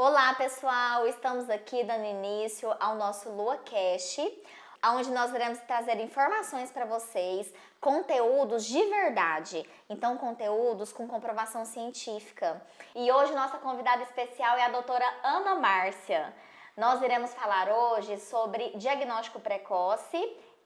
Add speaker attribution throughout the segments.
Speaker 1: Olá pessoal, estamos aqui dando início ao nosso LuaCast, onde nós iremos trazer informações para vocês, conteúdos de verdade, então conteúdos com comprovação científica. E hoje nossa convidada especial é a doutora Ana Márcia. Nós iremos falar hoje sobre diagnóstico precoce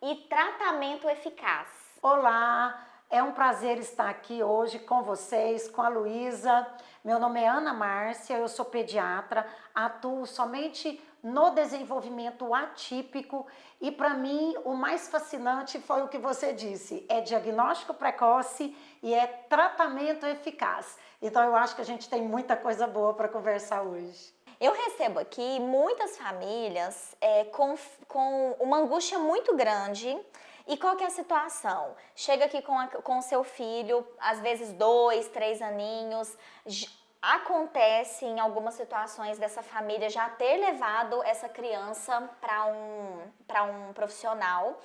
Speaker 1: e tratamento eficaz.
Speaker 2: Olá, é um prazer estar aqui hoje com vocês, com a Luísa. Meu nome é Ana Márcia, eu sou pediatra, atuo somente no desenvolvimento atípico e para mim o mais fascinante foi o que você disse, é diagnóstico precoce e é tratamento eficaz. Então eu acho que a gente tem muita coisa boa para conversar hoje.
Speaker 1: Eu recebo aqui muitas famílias com uma angústia muito grande. E qual que é a situação? Chega aqui com o seu filho, às vezes 2, 3 aninhos, acontece em algumas situações dessa família já ter levado essa criança para um profissional.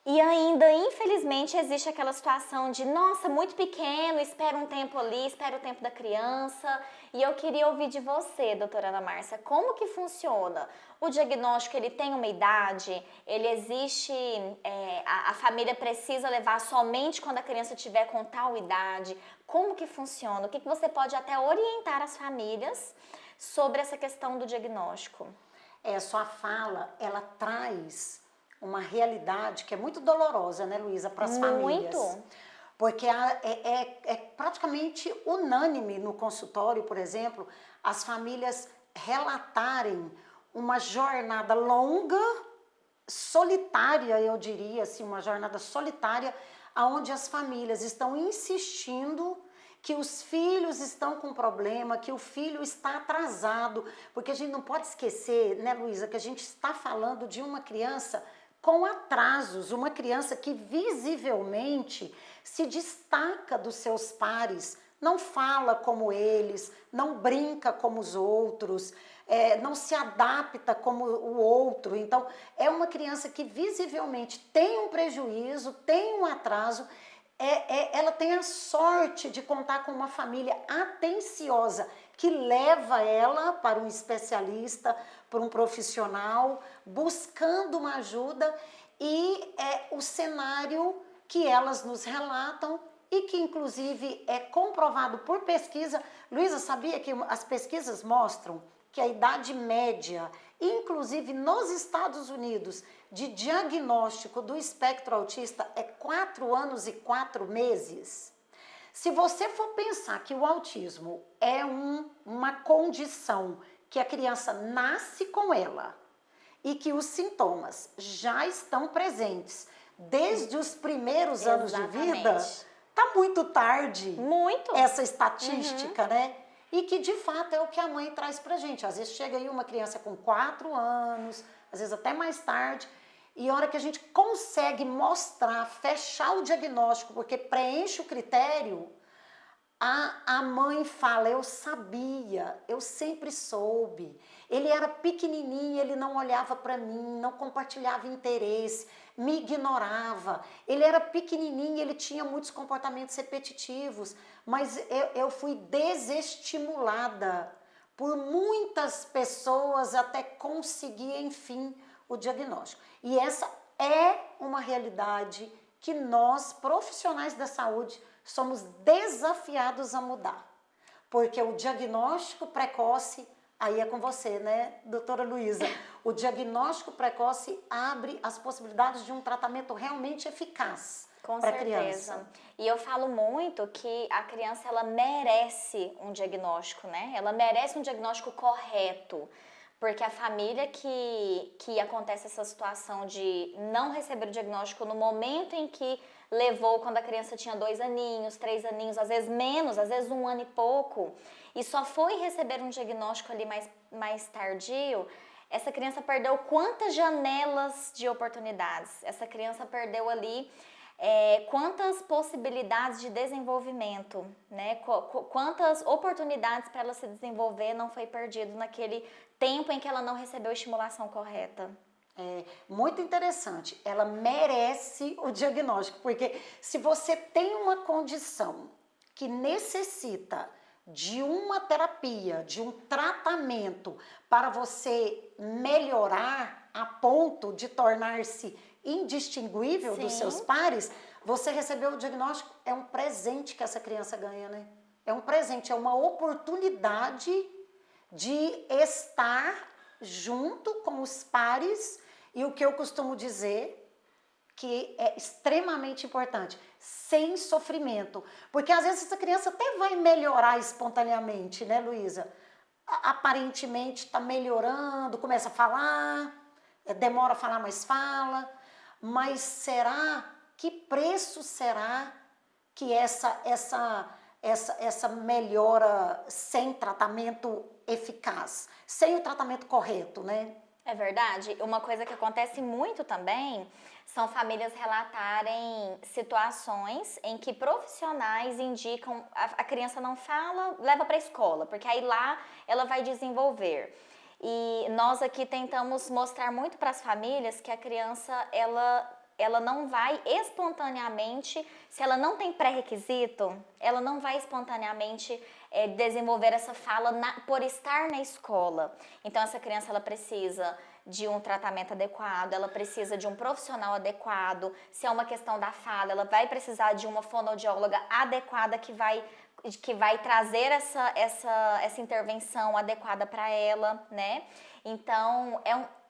Speaker 1: E ainda, infelizmente, existe aquela situação de, nossa, muito pequeno, espera um tempo ali, espera o tempo da criança. E eu queria ouvir de você, doutora Ana Márcia, como que funciona? O diagnóstico, ele tem uma idade? Ele existe, a família precisa levar somente quando a criança tiver com tal idade? Como que funciona? O que você pode até orientar as famílias sobre essa questão do diagnóstico?
Speaker 2: Sua fala, ela traz uma realidade que é muito dolorosa, né, Luísa, para as famílias.
Speaker 1: Muito.
Speaker 2: Porque é praticamente unânime no consultório, por exemplo, as famílias relatarem uma jornada longa, solitária, eu diria assim, uma jornada solitária, onde as famílias estão insistindo que os filhos estão com problema, que o filho está atrasado, porque a gente não pode esquecer, né, Luísa, que a gente está falando de uma criança com atrasos, uma criança que visivelmente se destaca dos seus pares, não fala como eles, não brinca como os outros, não se adapta como o outro. Então, é uma criança que visivelmente tem um prejuízo, tem um atraso. Ela tem a sorte de contar com uma família atenciosa que leva ela para um especialista, para um profissional, buscando uma ajuda, e é o cenário que elas nos relatam e que inclusive é comprovado por pesquisa. Luísa, sabia que as pesquisas mostram que a idade média, inclusive nos Estados Unidos, de diagnóstico do espectro autista é 4 anos e 4 meses? Se você for pensar que o autismo é uma condição que a criança nasce com ela e que os sintomas já estão presentes desde os primeiros anos de vida, tá muito tarde essa estatística, né? E que de fato é o que a mãe traz pra gente. Às vezes chega aí uma criança com 4 anos, às vezes até mais tarde, e a hora que a gente consegue mostrar, fechar o diagnóstico, porque preenche o critério, a mãe fala, eu sabia, eu sempre soube. Ele era pequenininho, ele não olhava para mim, não compartilhava interesse, me ignorava. Ele era pequenininho, ele tinha muitos comportamentos repetitivos, mas eu fui desestimulada por muitas pessoas até conseguir, enfim, o diagnóstico. E essa é uma realidade que nós, profissionais da saúde, somos desafiados a mudar. Porque o diagnóstico precoce, aí é com você, né, doutora Luísa? O diagnóstico precoce abre as possibilidades de um tratamento realmente eficaz para a criança.
Speaker 1: E eu falo muito que a criança, ela merece um diagnóstico, né? Ela merece um diagnóstico correto. Porque a família que acontece essa situação de não receber o diagnóstico no momento em que levou, quando a criança tinha 2 aninhos, 3 aninhos, às vezes menos, às vezes 1 ano e pouco, e só foi receber um diagnóstico ali mais tardio, essa criança perdeu quantas janelas de oportunidades? Essa criança perdeu ali quantas possibilidades de desenvolvimento, né? Quantas oportunidades para ela se desenvolver não foi perdido naquele tempo em que ela não recebeu a estimulação correta.
Speaker 2: É muito interessante, ela merece o diagnóstico, porque se você tem uma condição que necessita de uma terapia, de um tratamento para você melhorar a ponto de tornar-se indistinguível dos
Speaker 1: Sim.
Speaker 2: seus pares, você recebeu o diagnóstico, é um presente que essa criança ganha, né? É um presente, é uma oportunidade de estar junto com os pares e o que eu costumo dizer que é extremamente importante, sem sofrimento. Porque às vezes essa criança até vai melhorar espontaneamente, né, Luísa? Aparentemente está melhorando, começa a falar, demora a falar, mas fala. Mas será, que preço será que essa melhora sem tratamento eficaz, sem o tratamento correto, né?
Speaker 1: É verdade. Uma coisa que acontece muito também são famílias relatarem situações em que profissionais indicam a criança não fala, leva para a escola, porque aí lá ela vai desenvolver. E nós aqui tentamos mostrar muito para as famílias que a criança ela não vai espontaneamente, se ela não tem pré-requisito, ela não vai espontaneamente desenvolver essa fala por estar na escola. Então essa criança ela precisa de um tratamento adequado, ela precisa de um profissional adequado. Se é uma questão da fala, ela vai precisar de uma fonoaudióloga adequada que vai trazer essa intervenção adequada para ela, né? Então,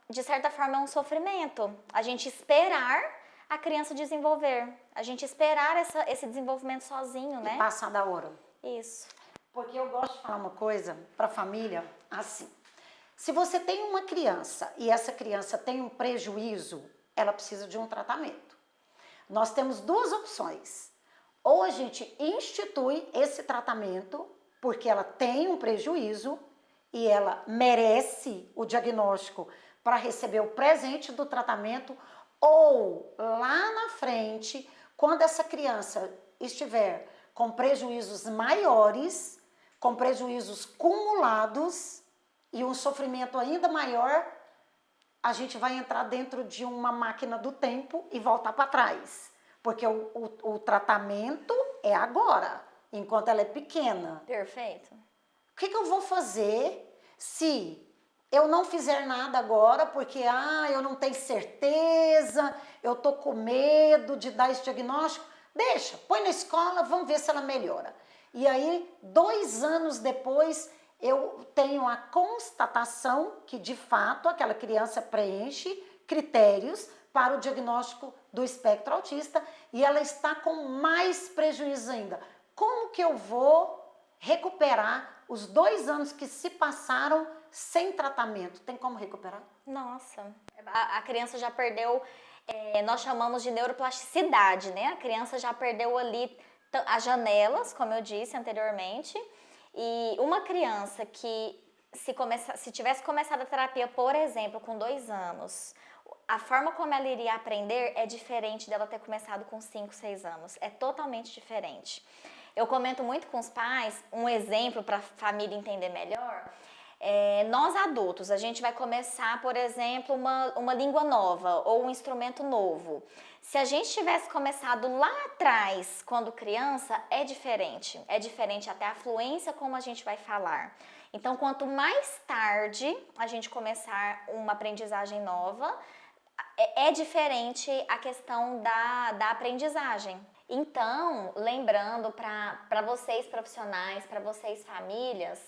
Speaker 1: de certa forma, é um sofrimento. A gente esperar a criança desenvolver. A gente esperar esse desenvolvimento sozinho, né?
Speaker 2: E passar da hora.
Speaker 1: Isso.
Speaker 2: Porque eu gosto de falar uma coisa para a família assim. Se você tem uma criança e essa criança tem um prejuízo, ela precisa de um tratamento. Nós temos duas opções. Ou a gente institui esse tratamento porque ela tem um prejuízo e ela merece o diagnóstico para receber o presente do tratamento, ou lá na frente, quando essa criança estiver com prejuízos maiores, com prejuízos cumulados e um sofrimento ainda maior, a gente vai entrar dentro de uma máquina do tempo e voltar para trás. Porque o tratamento é agora, enquanto ela é pequena.
Speaker 1: Perfeito.
Speaker 2: O que eu vou fazer se eu não fizer nada agora, porque eu não tenho certeza, eu tô com medo de dar esse diagnóstico? Deixa, põe na escola, vamos ver se ela melhora. E aí, 2 anos depois, eu tenho a constatação que, de fato, aquela criança preenche critérios para o diagnóstico do espectro autista e ela está com mais prejuízo ainda. Como que eu vou recuperar os 2 anos que se passaram sem tratamento? Tem como recuperar?
Speaker 1: Nossa, a criança já perdeu, nós chamamos de neuroplasticidade, né? A criança já perdeu ali as janelas, como eu disse anteriormente, e uma criança que se tivesse começado a terapia, por exemplo, com 2 anos, a forma como ela iria aprender é diferente dela ter começado com 5, 6 anos, é totalmente diferente. Eu comento muito com os pais, um exemplo para a família entender melhor. Nós adultos, a gente vai começar, por exemplo, uma língua nova ou um instrumento novo. Se a gente tivesse começado lá atrás, quando criança, é diferente. É diferente até a fluência como a gente vai falar. Então, quanto mais tarde a gente começar uma aprendizagem nova, é diferente a questão da aprendizagem. Então, lembrando para vocês profissionais, para vocês famílias,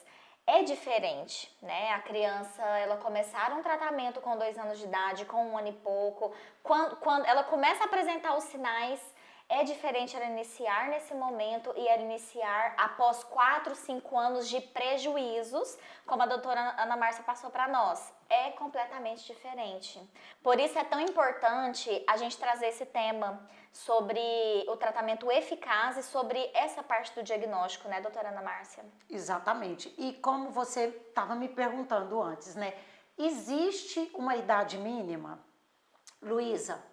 Speaker 1: é diferente, né? A criança, ela começar um tratamento com 2 anos de idade, com 1 ano e pouco, quando ela começa a apresentar os sinais, é diferente ela iniciar nesse momento e ela iniciar após 4, 5 anos de prejuízos, como a doutora Ana Márcia passou para nós. É completamente diferente. Por isso é tão importante a gente trazer esse tema sobre o tratamento eficaz e sobre essa parte do diagnóstico, né, doutora Ana Márcia?
Speaker 2: Exatamente. E como você estava me perguntando antes, né? Existe uma idade mínima? Luísa,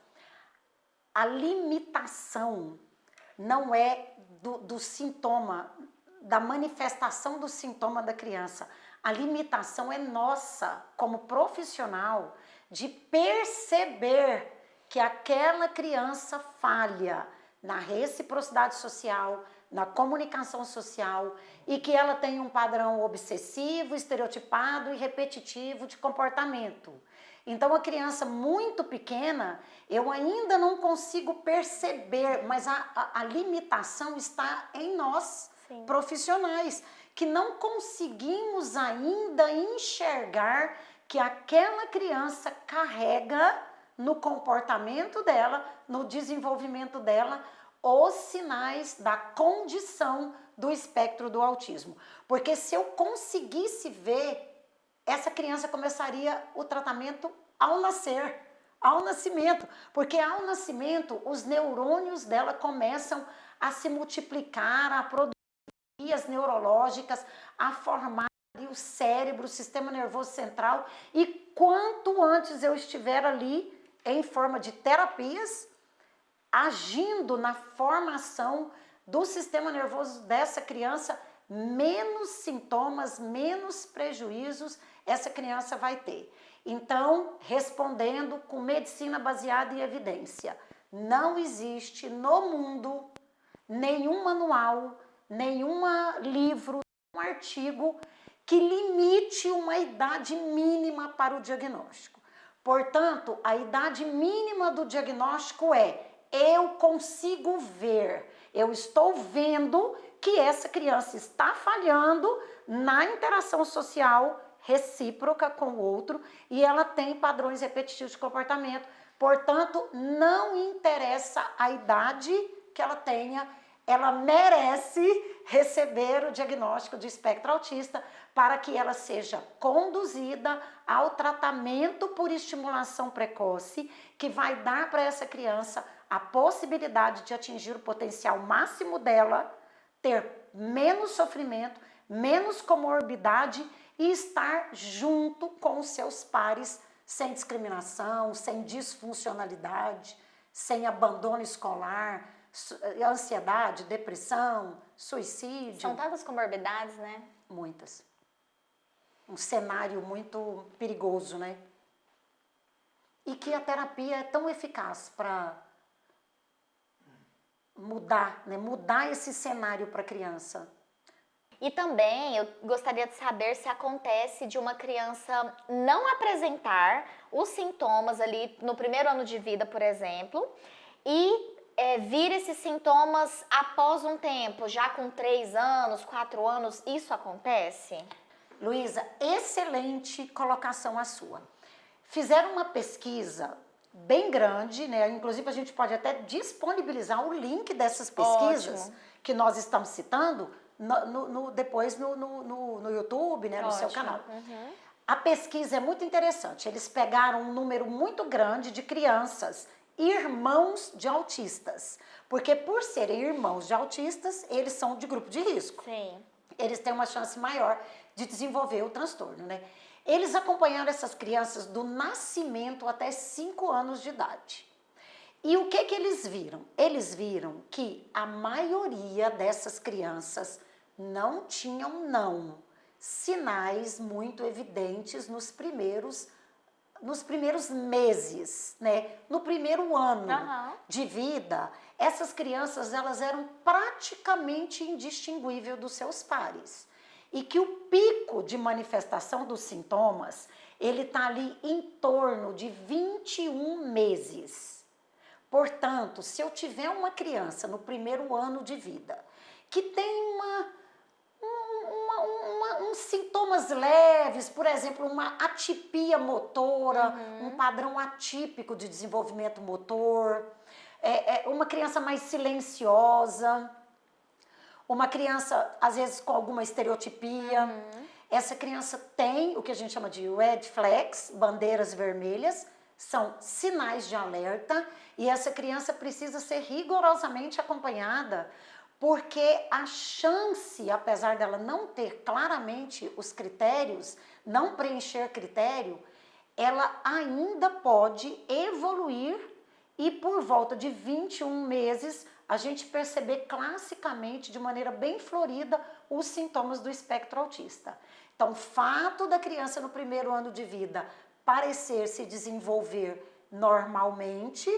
Speaker 2: a limitação não é do sintoma, da manifestação do sintoma da criança. A limitação é nossa, como profissional, de perceber que aquela criança falha, na reciprocidade social, na comunicação social e que ela tem um padrão obsessivo, estereotipado e repetitivo de comportamento. Então, a criança muito pequena, eu ainda não consigo perceber, mas a limitação está em nós,
Speaker 1: Sim.
Speaker 2: profissionais, que não conseguimos ainda enxergar que aquela criança carrega no comportamento dela, no desenvolvimento dela, os sinais da condição do espectro do autismo. Porque se eu conseguisse ver, essa criança começaria o tratamento ao nascer, ao nascimento. Porque ao nascimento, os neurônios dela começam a se multiplicar, a produzir vias neurológicas, a formar o cérebro, o sistema nervoso central. E quanto antes eu estiver ali, em forma de terapias, agindo na formação do sistema nervoso dessa criança, menos sintomas, menos prejuízos essa criança vai ter. Então, respondendo com medicina baseada em evidência, não existe no mundo nenhum manual, nenhum livro, nenhum artigo que limite uma idade mínima para o diagnóstico. Portanto, a idade mínima do diagnóstico é: eu consigo ver, eu estou vendo que essa criança está falhando na interação social recíproca com o outro e ela tem padrões repetitivos de comportamento. Portanto, não interessa a idade que ela tenha, ela merece receber o diagnóstico de espectro autista para que ela seja conduzida ao tratamento por estimulação precoce, que vai dar para essa criança a possibilidade de atingir o potencial máximo dela, ter menos sofrimento, menos comorbidade e estar junto com os seus pares, sem discriminação, sem disfuncionalidade, sem abandono escolar, ansiedade, depressão, suicídio.
Speaker 1: São tantas comorbidades, né?
Speaker 2: Muitas. Um cenário muito perigoso, né? E que a terapia é tão eficaz para mudar, né? Mudar esse cenário para a criança.
Speaker 1: E também eu gostaria de saber se acontece de uma criança não apresentar os sintomas ali no primeiro ano de vida, por exemplo, e vir esses sintomas após um tempo, já com 3 anos, 4 anos, isso acontece?
Speaker 2: Luísa, excelente colocação a sua. Fizeram uma pesquisa bem grande, né? Inclusive a gente pode até disponibilizar o link dessas pesquisas. Ótimo. Que nós estamos citando depois no YouTube, né? No seu canal. Uhum. A pesquisa é muito interessante. Eles pegaram um número muito grande de crianças, irmãos de autistas. Porque por serem irmãos de autistas, eles são de grupo de risco.
Speaker 1: Sim.
Speaker 2: Eles têm uma chance maior de desenvolver o transtorno, né? Eles acompanharam essas crianças do nascimento até 5 anos de idade. E o que eles viram? Eles viram que a maioria dessas crianças não tinham, sinais muito evidentes nos primeiros meses, né? No primeiro ano de vida, essas crianças elas eram praticamente indistinguíveis dos seus pares. E que o pico de manifestação dos sintomas, ele está ali em torno de 21 meses. Portanto, se eu tiver uma criança no primeiro ano de vida que tem uns sintomas leves, por exemplo, uma atipia motora, um padrão atípico de desenvolvimento motor, uma criança mais silenciosa, uma criança, às vezes, com alguma estereotipia. Essa criança tem o que a gente chama de red flags, bandeiras vermelhas, são sinais de alerta, e essa criança precisa ser rigorosamente acompanhada, porque a chance, apesar dela não ter claramente os critérios, não preencher critério, ela ainda pode evoluir e por volta de 21 meses a gente perceber classicamente, de maneira bem florida, os sintomas do espectro autista. Então, o fato da criança no primeiro ano de vida parecer se desenvolver normalmente,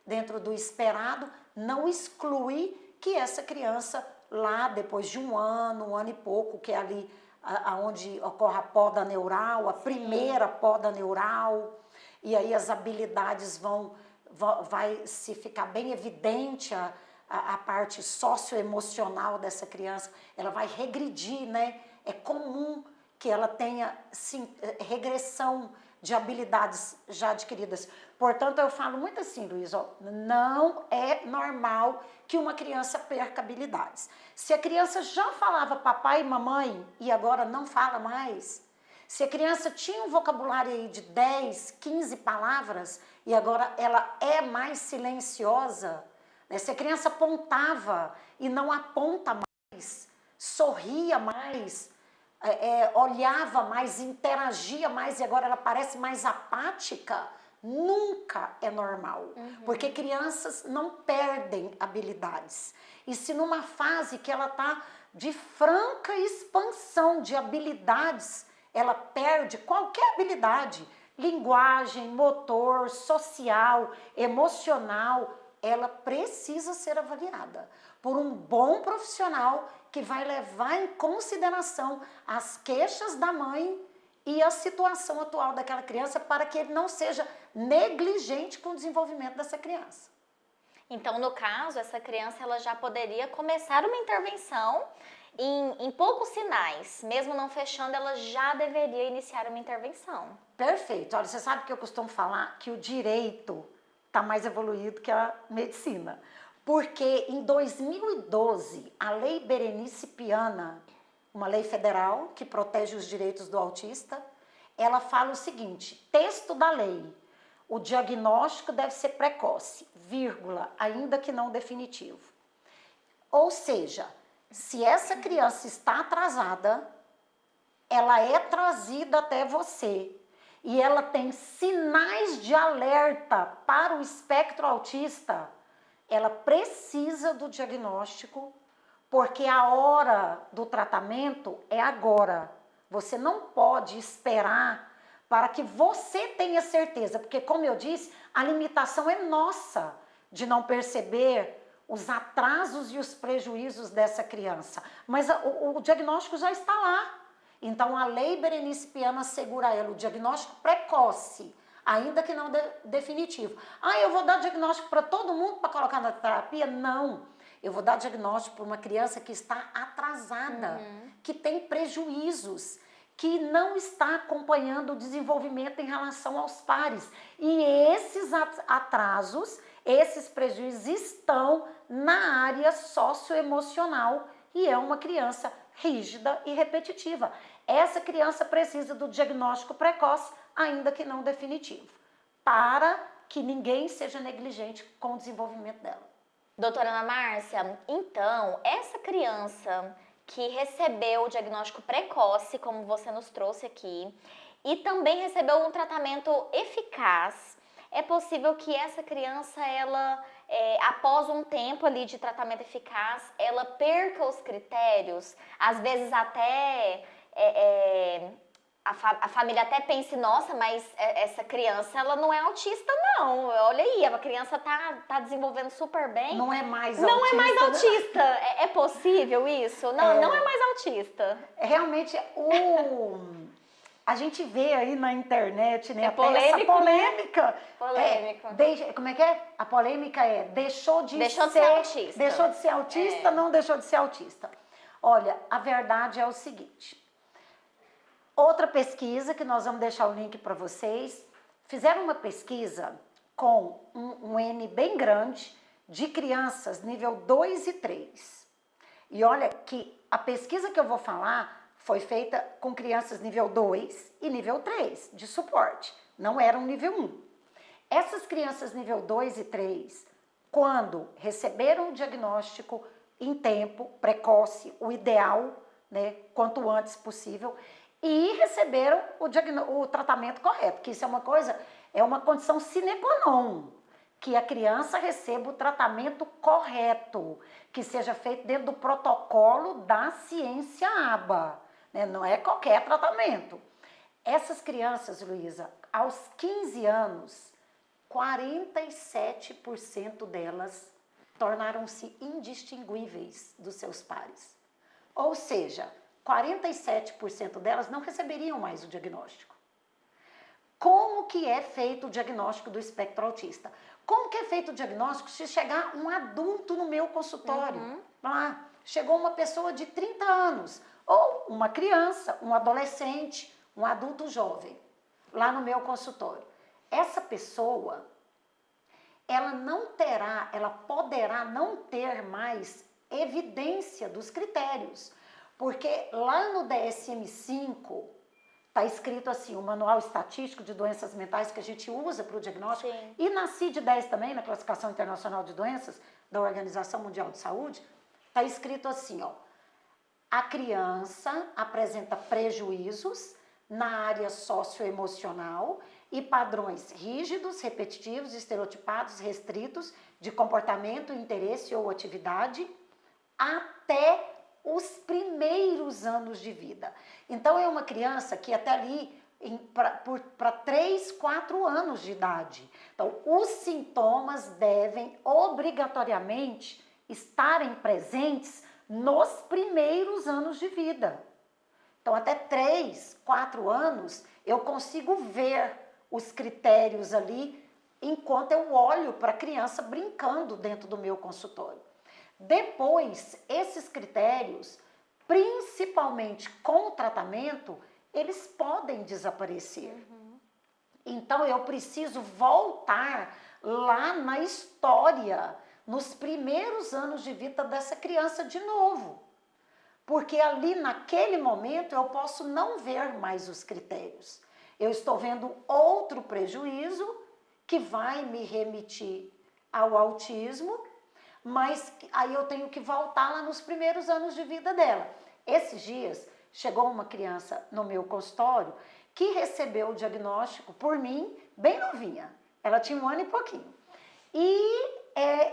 Speaker 2: dentro do esperado, não exclui que essa criança lá depois de um ano e pouco, que é ali aonde ocorre a poda neural, a primeira poda neural, e aí as habilidades vai se ficar bem evidente a parte socioemocional dessa criança, ela vai regredir, né? É comum que ela tenha sim, regressão de habilidades já adquiridas. Portanto, eu falo muito assim, Luiz, ó, não é normal que uma criança perca habilidades. Se a criança já falava papai e mamãe e agora não fala mais, se a criança tinha um vocabulário aí de 10, 15 palavras e agora ela é mais silenciosa, né? Se a criança apontava e não aponta mais, sorria mais, olhava mais, interagia mais e agora ela parece mais apática, nunca é normal. Porque crianças não perdem habilidades. E se numa fase que ela está de franca expansão de habilidades, ela perde qualquer habilidade, linguagem, motor, social, emocional, ela precisa ser avaliada por um bom profissional que vai levar em consideração as queixas da mãe e a situação atual daquela criança para que ele não seja negligente com o desenvolvimento dessa criança.
Speaker 1: Então, no caso, essa criança ela já poderia começar uma intervenção em poucos sinais, mesmo não fechando, ela já deveria iniciar uma intervenção.
Speaker 2: Perfeito. Olha, você sabe que eu costumo falar que o direito está mais evoluído que a medicina. Porque em 2012, a Lei Berenice Piana, uma lei federal que protege os direitos do autista, ela fala o seguinte, texto da lei, o diagnóstico deve ser precoce, vírgula, ainda que não definitivo. Ou seja, se essa criança está atrasada, ela é trazida até você e ela tem sinais de alerta para o espectro autista, ela precisa do diagnóstico, porque a hora do tratamento é agora. Você não pode esperar para que você tenha certeza, porque como eu disse, a limitação é nossa de não perceber os atrasos e os prejuízos dessa criança. Mas o diagnóstico já está lá. Então, a Lei Berenice Piana assegura a ela o diagnóstico precoce, ainda que não definitivo. Ah, eu vou dar diagnóstico para todo mundo para colocar na terapia? Não. Eu vou dar diagnóstico para uma criança que está atrasada, que tem prejuízos, que não está acompanhando o desenvolvimento em relação aos pares. E esses atrasos, esses prejuízos estão na área socioemocional e é uma criança rígida e repetitiva. Essa criança precisa do diagnóstico precoce, ainda que não definitivo, para que ninguém seja negligente com o desenvolvimento dela.
Speaker 1: Doutora Ana Márcia, então, essa criança que recebeu o diagnóstico precoce, como você nos trouxe aqui, e também recebeu um tratamento eficaz, é possível que essa criança, ela, após um tempo ali de tratamento eficaz, ela perca os critérios, às vezes até a família até pense, nossa, mas essa criança, ela não é autista não, olha aí, a criança tá desenvolvendo super bem.
Speaker 2: Não é mais
Speaker 1: não
Speaker 2: autista.
Speaker 1: Não é mais autista,
Speaker 2: né?
Speaker 1: é possível isso? Não, não é mais autista.
Speaker 2: Realmente, a gente vê aí na internet, né?
Speaker 1: É polêmico,
Speaker 2: essa polêmica.
Speaker 1: Né? Polêmico.
Speaker 2: Como é que é? A polêmica é, deixou de ser autista. Deixou de ser autista, não deixou de ser autista. Olha, a verdade é o seguinte. Outra pesquisa, que nós vamos deixar o link para vocês, fizeram uma pesquisa com um N bem grande de crianças nível 2 e 3. E olha que a pesquisa que eu vou falar foi feita com crianças nível 2 e nível 3 de suporte, não eram nível 1. Essas crianças nível 2 e 3, quando receberam o diagnóstico em tempo, precoce, o ideal, né, quanto antes possível, e receberam o tratamento correto, que isso é uma condição sine qua non, que a criança receba o tratamento correto, que seja feito dentro do protocolo da ciência ABA, né? Não é qualquer tratamento. Essas crianças, Luísa, aos 15 anos, 47% delas tornaram-se indistinguíveis dos seus pares. Ou seja, 47% delas não receberiam mais o diagnóstico. Como que é feito o diagnóstico do espectro autista? Como que é feito o diagnóstico se chegar um adulto no meu consultório? Lá, chegou uma pessoa de 30 anos, ou uma criança, um adolescente, um adulto jovem, lá no meu consultório. Essa pessoa, ela poderá não ter mais evidência dos critérios, porque lá no DSM-5 está escrito assim, o Manual Estatístico de Doenças Mentais que a gente usa para o diagnóstico,
Speaker 1: Sim.
Speaker 2: e na CID-10 também, na Classificação Internacional de Doenças da Organização Mundial de Saúde, está escrito assim, ó, a criança apresenta prejuízos na área socioemocional e padrões rígidos, repetitivos, estereotipados, restritos de comportamento, interesse ou atividade até os primeiros anos de vida. Então, é uma criança que até ali, para 3, 4 anos de idade. Então, os sintomas devem obrigatoriamente estarem presentes nos primeiros anos de vida. Então, até 3, 4 anos, eu consigo ver os critérios ali enquanto eu olho para a criança brincando dentro do meu consultório. Depois, esses critérios, principalmente com o tratamento, eles podem desaparecer. Então, eu preciso voltar lá na história, nos primeiros anos de vida dessa criança de novo. Porque ali, naquele momento, eu posso não ver mais os critérios. Eu estou vendo outro prejuízo que vai me remitir ao autismo, mas aí eu tenho que voltar lá nos primeiros anos de vida dela. Esses dias, chegou uma criança no meu consultório que recebeu o diagnóstico por mim, bem novinha. Ela tinha 1 ano e pouquinho. E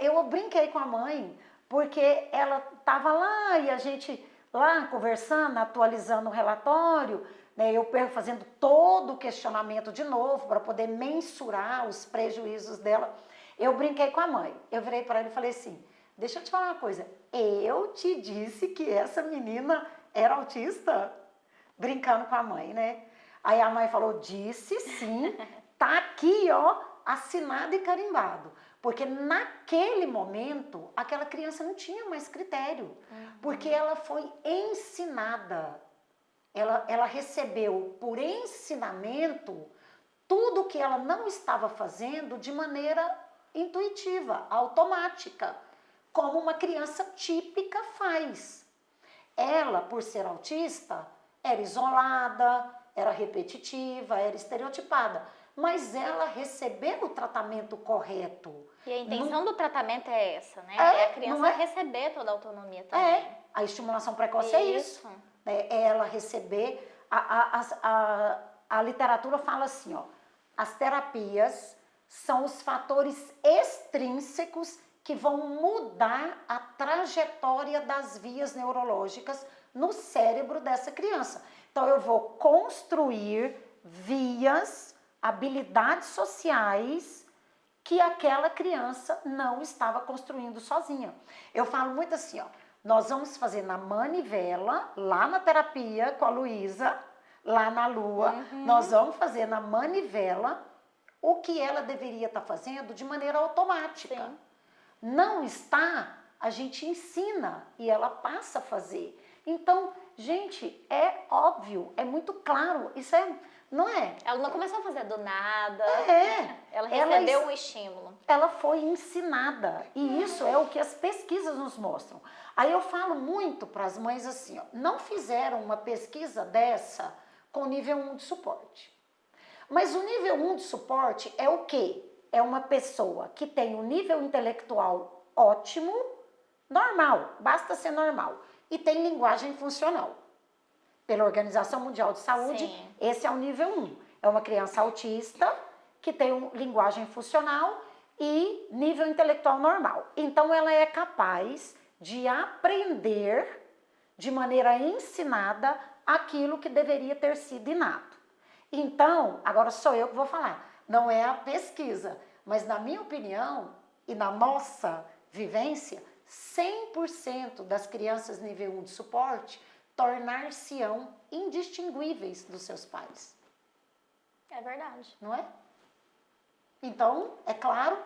Speaker 2: eu brinquei com a mãe, porque ela estava lá e a gente lá conversando, atualizando o relatório, né, eu fazendo todo o questionamento de novo para poder mensurar os prejuízos dela. Eu brinquei com a mãe. Eu virei para ela e falei assim, deixa eu te falar uma coisa, eu te disse que essa menina era autista? Brincando com a mãe, né? Aí a mãe falou, disse sim, tá aqui, ó, assinado e carimbado. Porque naquele momento, aquela criança não tinha mais critério. Porque ela foi ensinada. Ela recebeu por ensinamento tudo que ela não estava fazendo de maneira intuitiva, automática, como uma criança típica faz. Ela, por ser autista, era isolada, era repetitiva, era estereotipada, mas ela recebeu o tratamento correto.
Speaker 1: E a intenção do tratamento é essa, né? É a criança receber toda a autonomia também.
Speaker 2: A estimulação precoce é isso. É ela receber, a literatura fala assim, ó, as terapias são os fatores extrínsecos que vão mudar a trajetória das vias neurológicas no cérebro dessa criança. Então, eu vou construir vias, habilidades sociais que aquela criança não estava construindo sozinha. Eu falo muito assim, ó, nós vamos fazer na manivela, lá na terapia com a Luísa, lá na Lua, nós vamos fazer na manivela o que ela deveria estar fazendo de maneira automática. Sim. Não está, a gente ensina e ela passa a fazer. Então, gente, é óbvio, é muito claro, isso não é?
Speaker 1: Ela não começou a fazer do nada. Ela recebeu um estímulo.
Speaker 2: Ela foi ensinada e isso é o que as pesquisas nos mostram. Aí eu falo muito para as mães assim, ó, não fizeram uma pesquisa dessa com nível 1 de suporte. Mas o nível 1 de suporte é o quê? É uma pessoa que tem um nível intelectual ótimo, normal, basta ser normal, e tem linguagem funcional. Pela Organização Mundial de Saúde, sim, esse é o nível 1. É uma criança autista que tem linguagem funcional e nível intelectual normal. Então, ela é capaz de aprender de maneira ensinada aquilo que deveria ter sido inato. Então, agora sou eu que vou falar, não é a pesquisa, mas na minha opinião e na nossa vivência, 100% das crianças nível 1 de suporte tornar-se-ão indistinguíveis dos seus pais.
Speaker 1: É verdade.
Speaker 2: Não é? Então, é claro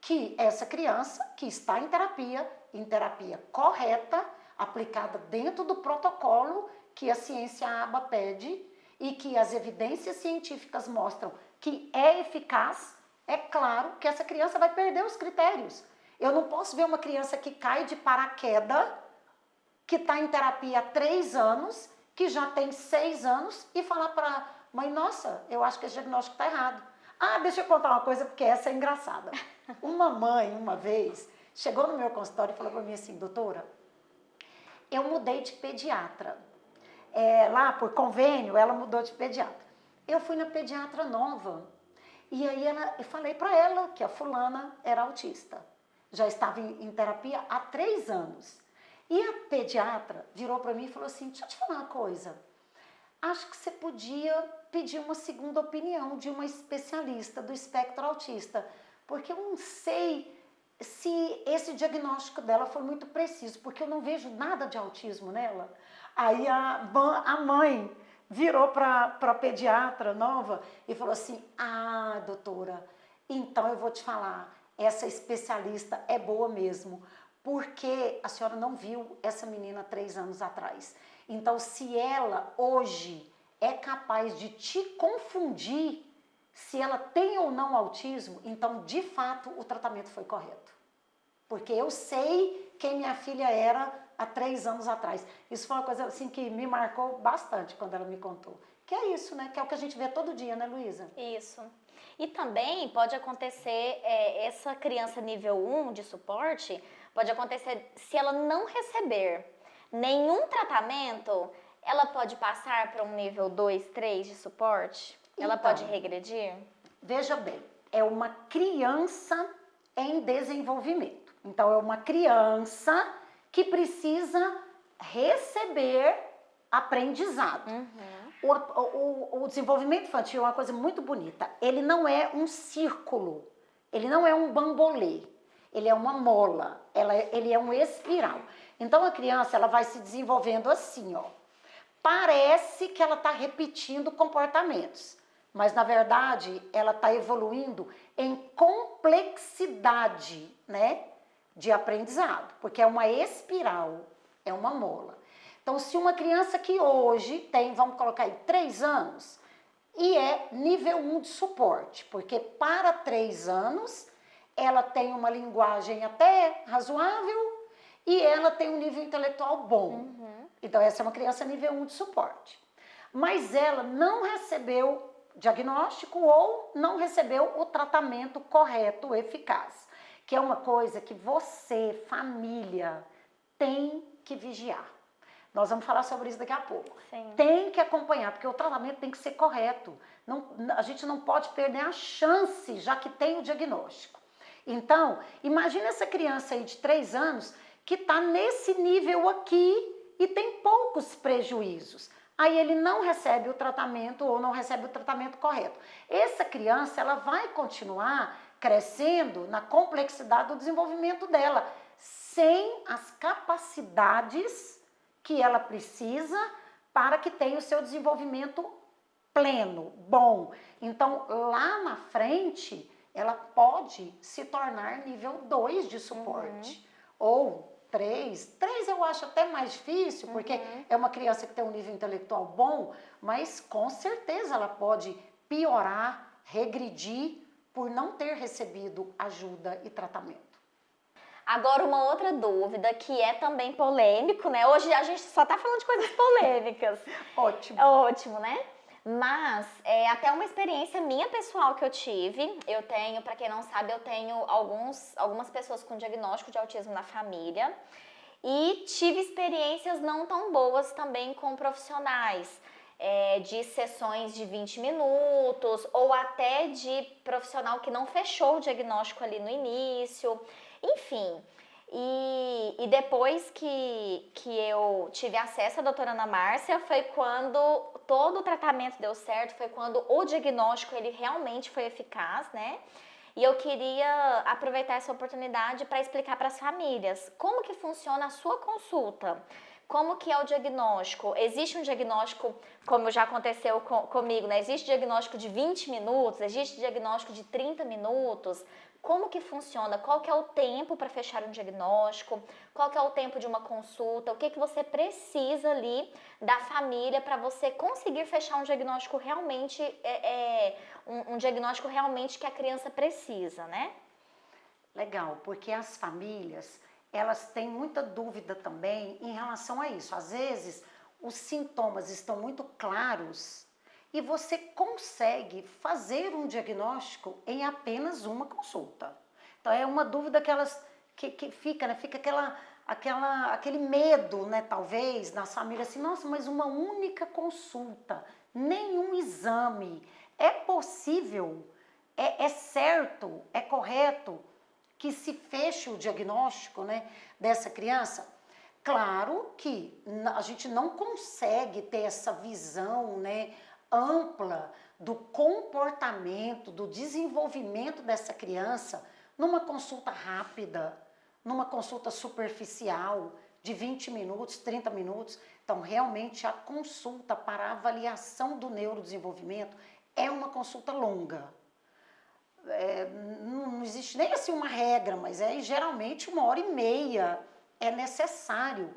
Speaker 2: que essa criança que está em terapia correta, aplicada dentro do protocolo que a ciência ABA pede e que as evidências científicas mostram que é eficaz, é claro que essa criança vai perder os critérios. Eu não posso ver uma criança que cai de paraquedas, que está em terapia há 3 anos, que já tem 6 anos, e falar para a mãe, nossa, eu acho que esse diagnóstico está errado. Ah, deixa eu contar uma coisa, porque essa é engraçada. Uma mãe, uma vez, chegou no meu consultório e falou para mim assim, doutora, eu mudei de pediatra. Lá por convênio, ela mudou de pediatra. Eu fui na pediatra nova. E aí eu falei para ela que a fulana era autista. Já estava em terapia há 3 anos. E a pediatra virou para mim e falou assim, deixa eu te falar uma coisa. Acho que você podia pedir uma segunda opinião de uma especialista do espectro autista. Porque eu não sei se esse diagnóstico dela foi muito preciso, porque eu não vejo nada de autismo nela. Aí a mãe virou para a pediatra nova e falou assim, ah, doutora, então eu vou te falar, essa especialista é boa mesmo, porque a senhora não viu essa menina 3 anos atrás. Então, se ela hoje é capaz de te confundir, se ela tem ou não autismo, então, de fato, o tratamento foi correto. Porque eu sei quem minha filha era há 3 anos atrás. Isso foi uma coisa assim que me marcou bastante quando ela me contou. Que é isso, né? Que é o que a gente vê todo dia, né, Luísa?
Speaker 1: Isso. E também pode acontecer, essa criança nível 1 de suporte, pode acontecer se ela não receber nenhum tratamento, ela pode passar para um nível 2, 3 de suporte? Ela
Speaker 2: Então,
Speaker 1: pode regredir?
Speaker 2: Veja bem, é uma criança em desenvolvimento. Então, é uma criança que precisa receber aprendizado. O desenvolvimento infantil é uma coisa muito bonita. Ele não é um círculo, ele não é um bambolê, ele é uma mola, ele é um espiral. Então, a criança ela vai se desenvolvendo assim, ó. Parece que ela está repetindo comportamentos, mas, na verdade, ela está evoluindo em complexidade, né, de aprendizado, porque é uma espiral, é uma mola. Então, se uma criança que hoje tem, vamos colocar aí, 3 anos, e é nível 1 de suporte, porque para 3 anos, ela tem uma linguagem até razoável e ela tem um nível intelectual bom. Então, essa é uma criança nível 1 de suporte. Mas ela não recebeu diagnóstico ou não recebeu o tratamento correto, eficaz, que é uma coisa que você, família, tem que vigiar. Nós vamos falar sobre isso daqui a pouco.
Speaker 1: Sim.
Speaker 2: Tem que acompanhar, porque o tratamento tem que ser correto. Não, a gente não pode perder a chance, já que tem o diagnóstico. Então, imagina essa criança aí de 3 anos que está nesse nível aqui e tem poucos prejuízos. Aí ele não recebe o tratamento ou não recebe o tratamento correto. Essa criança, ela vai continuar crescendo na complexidade do desenvolvimento dela, sem as capacidades que ela precisa para que tenha o seu desenvolvimento pleno, bom. Então, lá na frente, ela pode se tornar nível 2 de suporte, ou 3. 3 eu acho até mais difícil, porque é uma criança que tem um nível intelectual bom, mas com certeza ela pode piorar, regredir, por não ter recebido ajuda e tratamento.
Speaker 1: Agora, uma outra dúvida, que é também polêmico, né? Hoje a gente só tá falando de coisas polêmicas.
Speaker 2: Ótimo.
Speaker 1: É ótimo, né? Mas, até uma experiência minha pessoal que eu tive, eu tenho, para quem não sabe, eu tenho algumas pessoas com diagnóstico de autismo na família e tive experiências não tão boas também com profissionais, de sessões de 20 minutos ou até de profissional que não fechou o diagnóstico ali no início, enfim. E depois que eu tive acesso à doutora Ana Márcia, foi quando todo o tratamento deu certo, foi quando o diagnóstico ele realmente foi eficaz, né? E eu queria aproveitar essa oportunidade para explicar para as famílias como que funciona a sua consulta. Como que é o diagnóstico? Existe um diagnóstico, como já aconteceu comigo, né? Existe diagnóstico de 20 minutos, existe diagnóstico de 30 minutos. Como que funciona? Qual que é o tempo para fechar um diagnóstico? Qual que é o tempo de uma consulta? O que que você precisa ali da família para você conseguir fechar um diagnóstico realmente, um diagnóstico realmente que a criança precisa, né?
Speaker 2: Legal, porque as famílias, elas têm muita dúvida também em relação a isso. Às vezes, os sintomas estão muito claros e você consegue fazer um diagnóstico em apenas uma consulta. Então, é uma dúvida que fica, né? Fica aquele medo, né? Talvez, nas famílias, assim, nossa, mas uma única consulta, nenhum exame. É possível, é certo, é correto que se feche o diagnóstico, né, dessa criança? Claro que a gente não consegue ter essa visão, né, ampla do comportamento, do desenvolvimento dessa criança numa consulta rápida, numa consulta superficial de 20 minutos, 30 minutos. Então, realmente, a consulta para avaliação do neurodesenvolvimento é uma consulta longa. Não existe nem assim uma regra, mas geralmente 1h30 é necessário,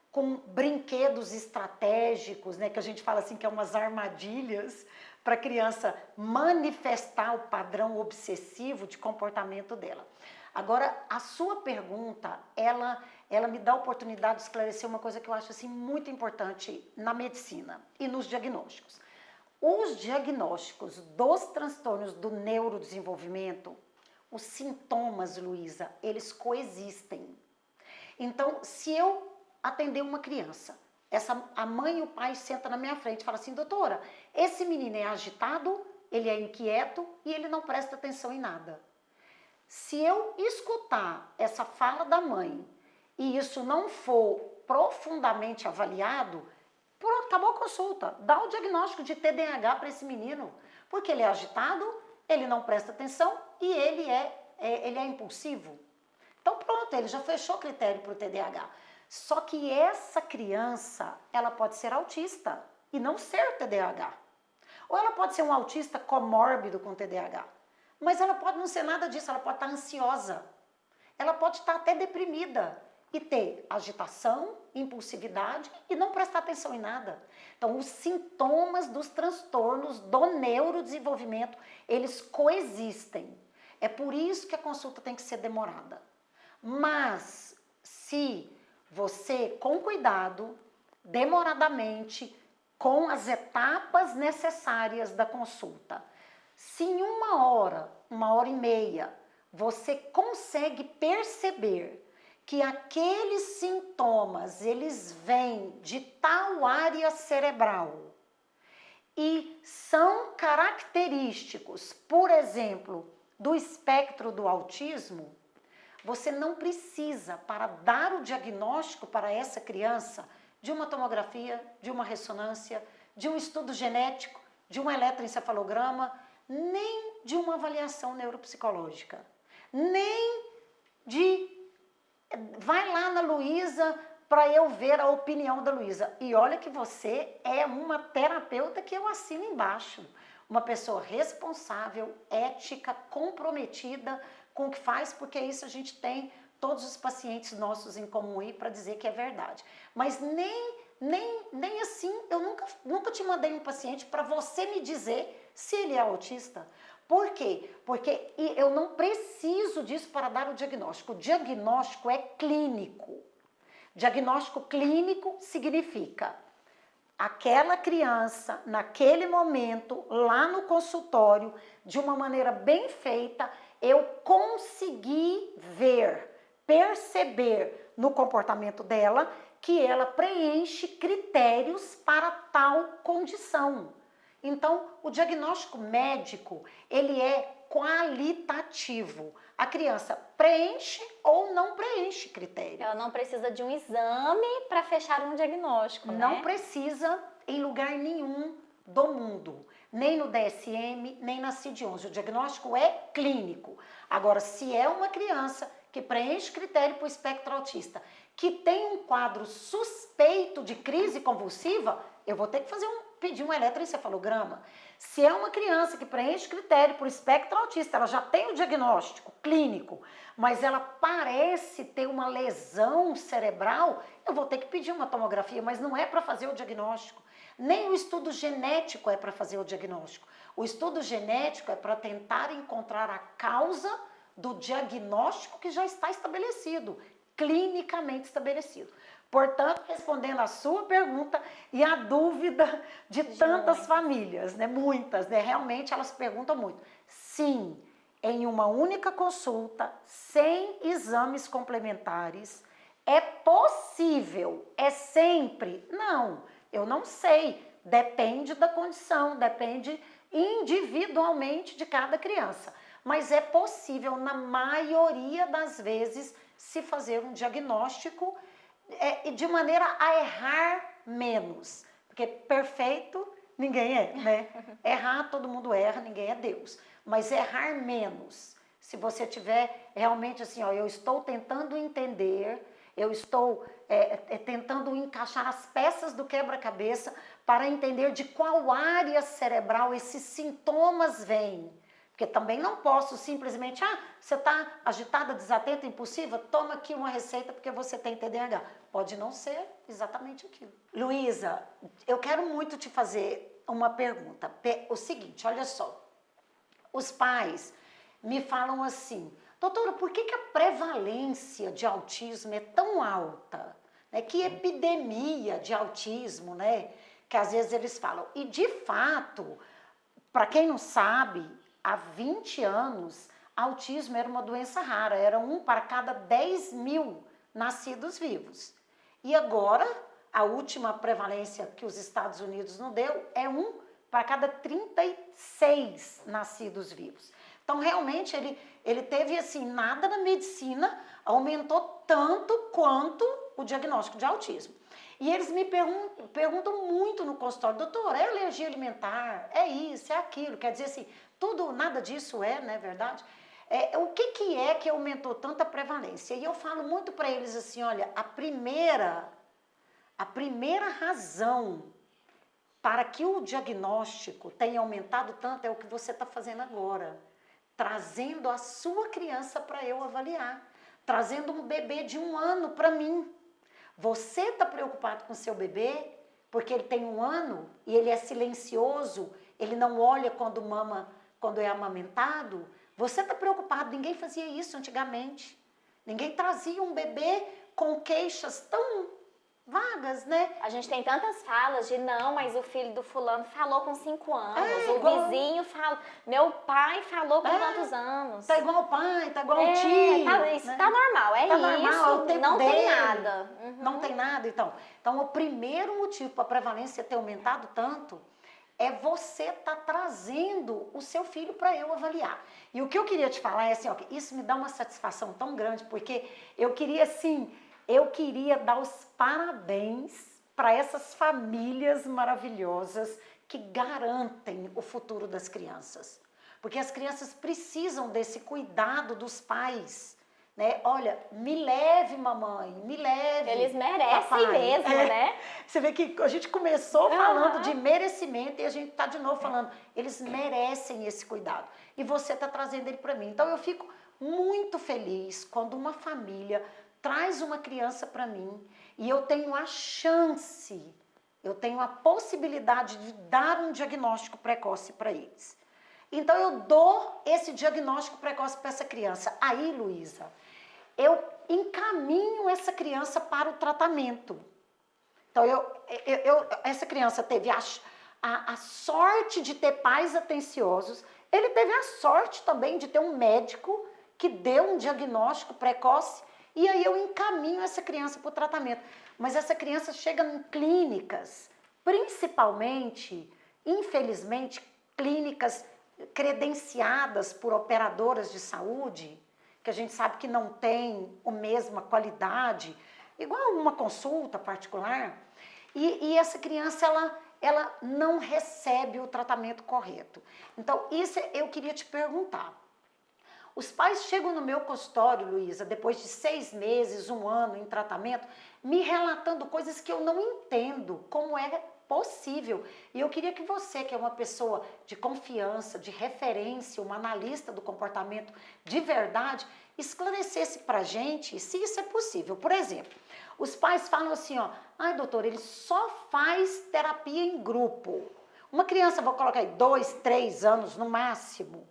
Speaker 2: com brinquedos estratégicos, né, que a gente fala assim que é umas armadilhas para a criança manifestar o padrão obsessivo de comportamento dela. Agora, a sua pergunta, ela me dá a oportunidade de esclarecer uma coisa que eu acho assim muito importante na medicina e nos diagnósticos. Os diagnósticos dos transtornos do neurodesenvolvimento, os sintomas, Luísa, eles coexistem. Então, se eu atender uma criança, a mãe e o pai sentam na minha frente e falam assim, doutora, esse menino é agitado, ele é inquieto e ele não presta atenção em nada. Se eu escutar essa fala da mãe e isso não for profundamente avaliado, pronto, acabou a consulta. Dá o diagnóstico de TDAH para esse menino, porque ele é agitado, ele não presta atenção e ele é impulsivo. Então pronto, ele já fechou o critério para o TDAH. Só que essa criança, ela pode ser autista e não ser TDAH. Ou ela pode ser um autista comórbido com TDAH. Mas ela pode não ser nada disso, ela pode estar ansiosa. Ela pode estar até deprimida e ter agitação, impulsividade e não prestar atenção em nada. Então, os sintomas dos transtornos do neurodesenvolvimento, eles coexistem. É por isso que a consulta tem que ser demorada. Mas, se você, com cuidado, demoradamente, com as etapas necessárias da consulta, se em 1h30, você consegue perceber que aqueles sintomas, eles vêm de tal área cerebral e são característicos, por exemplo, do espectro do autismo, você não precisa, para dar o diagnóstico para essa criança, de uma tomografia, de uma ressonância, de um estudo genético, de um eletroencefalograma, nem de uma avaliação neuropsicológica, nem de vai lá na Luísa para eu ver a opinião da Luísa. E olha que você é uma terapeuta que eu assino embaixo. Uma pessoa responsável, ética, comprometida com o que faz, porque isso a gente tem todos os pacientes nossos em comum aí para dizer que é verdade. Mas nem assim, eu nunca te mandei um paciente para você me dizer se ele é autista. Por quê? Porque eu não preciso disso para dar o diagnóstico. O diagnóstico é clínico. Diagnóstico clínico significa aquela criança, naquele momento, lá no consultório, de uma maneira bem feita, eu consegui ver, perceber no comportamento dela que ela preenche critérios para tal condição. Então, o diagnóstico médico, ele é qualitativo. A criança preenche ou não preenche critério.
Speaker 1: Ela não precisa de um exame para fechar um diagnóstico, né?
Speaker 2: Não precisa em lugar nenhum do mundo. nem no DSM, nem na CID-11. O diagnóstico é clínico. Agora, se é uma criança que preenche critério para o espectro autista, que tem um quadro suspeito de crise convulsiva, eu vou ter que pedir um eletroencefalograma. Se é uma criança que preenche critério para o espectro autista, ela já tem o diagnóstico clínico, mas ela parece ter uma lesão cerebral, eu vou ter que pedir uma tomografia, mas não é para fazer o diagnóstico. Nem o estudo genético é para fazer o diagnóstico. O estudo genético é para tentar encontrar a causa do diagnóstico que já está estabelecido, clinicamente estabelecido. Portanto, respondendo a sua pergunta e a dúvida de tantas famílias, né? Muitas, né? Realmente elas perguntam muito. Sim, em uma única consulta, sem exames complementares, é possível, é sempre? Não, eu não sei. Depende da condição, depende individualmente de cada criança. Mas é possível, na maioria das vezes, se fazer um diagnóstico de maneira a errar menos. Porque perfeito ninguém é, né? Errar, todo mundo erra, ninguém é Deus. Mas errar menos. Se você tiver realmente assim, ó, eu estou tentando entender, eu estou tentando encaixar as peças do quebra-cabeça para entender de qual área cerebral esses sintomas vêm. Porque também não posso simplesmente, você está agitada, desatenta, impulsiva, toma aqui uma receita porque você tem TDAH. Pode não ser exatamente aquilo. Luísa, eu quero muito te fazer uma pergunta. O seguinte, olha só. Os pais me falam assim, doutora, por que a prevalência de autismo é tão alta? Né? Que epidemia de autismo, né? Que às vezes eles falam. E de fato, para quem não sabe, há 20 anos, autismo era uma doença rara, era 1 para cada 10 mil nascidos vivos. E agora, a última prevalência que os Estados Unidos nos deu é 1 para cada 36 nascidos vivos. Então, realmente, ele teve, assim, nada na medicina aumentou tanto quanto o diagnóstico de autismo. E eles me perguntam muito no consultório, doutor, é alergia alimentar? É isso, é aquilo? Quer dizer assim, nada disso é, não é verdade? O que é que aumentou tanta prevalência? E eu falo muito para eles assim, olha, a primeira razão para que o diagnóstico tenha aumentado tanto é o que você está fazendo agora. Trazendo a sua criança para eu avaliar. Trazendo um bebê de 1 ano para mim. Você está preocupado com o seu bebê porque ele tem 1 ano e ele é silencioso, ele não olha quando é amamentado? Você está preocupado, ninguém fazia isso antigamente. Ninguém trazia um bebê com queixas tão vagas, né?
Speaker 1: A gente tem tantas falas de não, mas o filho do fulano falou com 5 anos, vizinho fala, meu pai falou com tantos anos.
Speaker 2: Tá igual o pai, tá igual o tio.
Speaker 1: Isso né? Tá normal, tá
Speaker 2: normal,
Speaker 1: isso, não dele. Tem nada.
Speaker 2: Uhum. Não tem nada, então. Então, o primeiro motivo para a prevalência ter aumentado tanto é você estar trazendo o seu filho para eu avaliar. E o que eu queria te falar é assim, ó, isso me dá uma satisfação tão grande, porque eu queria dar os parabéns para essas famílias maravilhosas que garantem o futuro das crianças. Porque as crianças precisam desse cuidado dos pais. Né? Olha, me leve, mamãe, me leve.
Speaker 1: Eles merecem papai. Mesmo, né?
Speaker 2: Você vê que a gente começou falando de merecimento e a gente está de novo falando, eles merecem esse cuidado. E você está trazendo ele para mim. Então eu fico muito feliz quando uma família traz uma criança para mim e eu tenho a chance, eu tenho a possibilidade de dar um diagnóstico precoce para eles. Então eu dou esse diagnóstico precoce para essa criança. Aí, Luísa, eu encaminho essa criança para o tratamento. Então essa criança teve a sorte de ter pais atenciosos, ele teve a sorte também de ter um médico que deu um diagnóstico precoce. E aí eu encaminho essa criança para o tratamento. Mas essa criança chega em clínicas, principalmente, infelizmente, clínicas credenciadas por operadoras de saúde, que a gente sabe que não tem a mesma qualidade, igual uma consulta particular. E essa criança, ela não recebe o tratamento correto. Então, isso eu queria te perguntar. Os pais chegam no meu consultório, Luísa, depois de 6 meses, 1 ano em tratamento, me relatando coisas que eu não entendo, como é possível. E eu queria que você, que é uma pessoa de confiança, de referência, uma analista do comportamento de verdade, esclarecesse pra gente se isso é possível. Por exemplo, os pais falam assim, ó, ai doutor, ele só faz terapia em grupo. Uma criança, vou colocar aí, 2, 3 anos no máximo,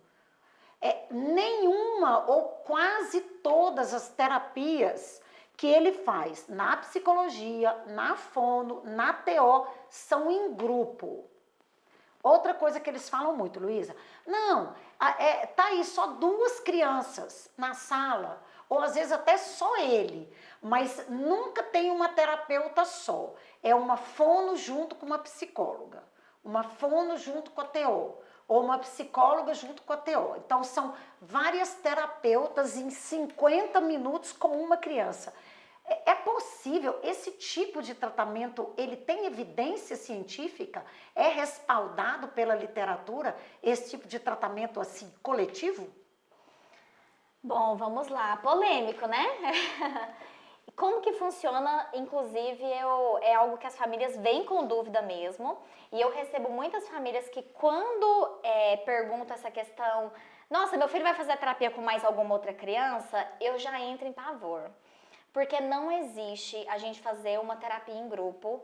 Speaker 2: nenhuma ou quase todas as terapias que ele faz na psicologia, na fono, na TO, são em grupo. Outra coisa que eles falam muito, Luísa, não, tá aí só 2 crianças na sala, ou às vezes até só ele, mas nunca tem uma terapeuta só. É uma fono junto com uma psicóloga, uma fono junto com a TO, ou uma psicóloga junto com a TO. Então, são várias terapeutas em 50 minutos com uma criança. É possível? Esse tipo de tratamento, ele tem evidência científica? É respaldado pela literatura, esse tipo de tratamento assim, coletivo?
Speaker 1: Bom, vamos lá. Polêmico, né? Como que funciona, inclusive, é algo que as famílias vêm com dúvida mesmo. E eu recebo muitas famílias que quando perguntam essa questão, nossa, meu filho vai fazer terapia com mais alguma outra criança, eu já entro em pavor. Porque não existe a gente fazer uma terapia em grupo,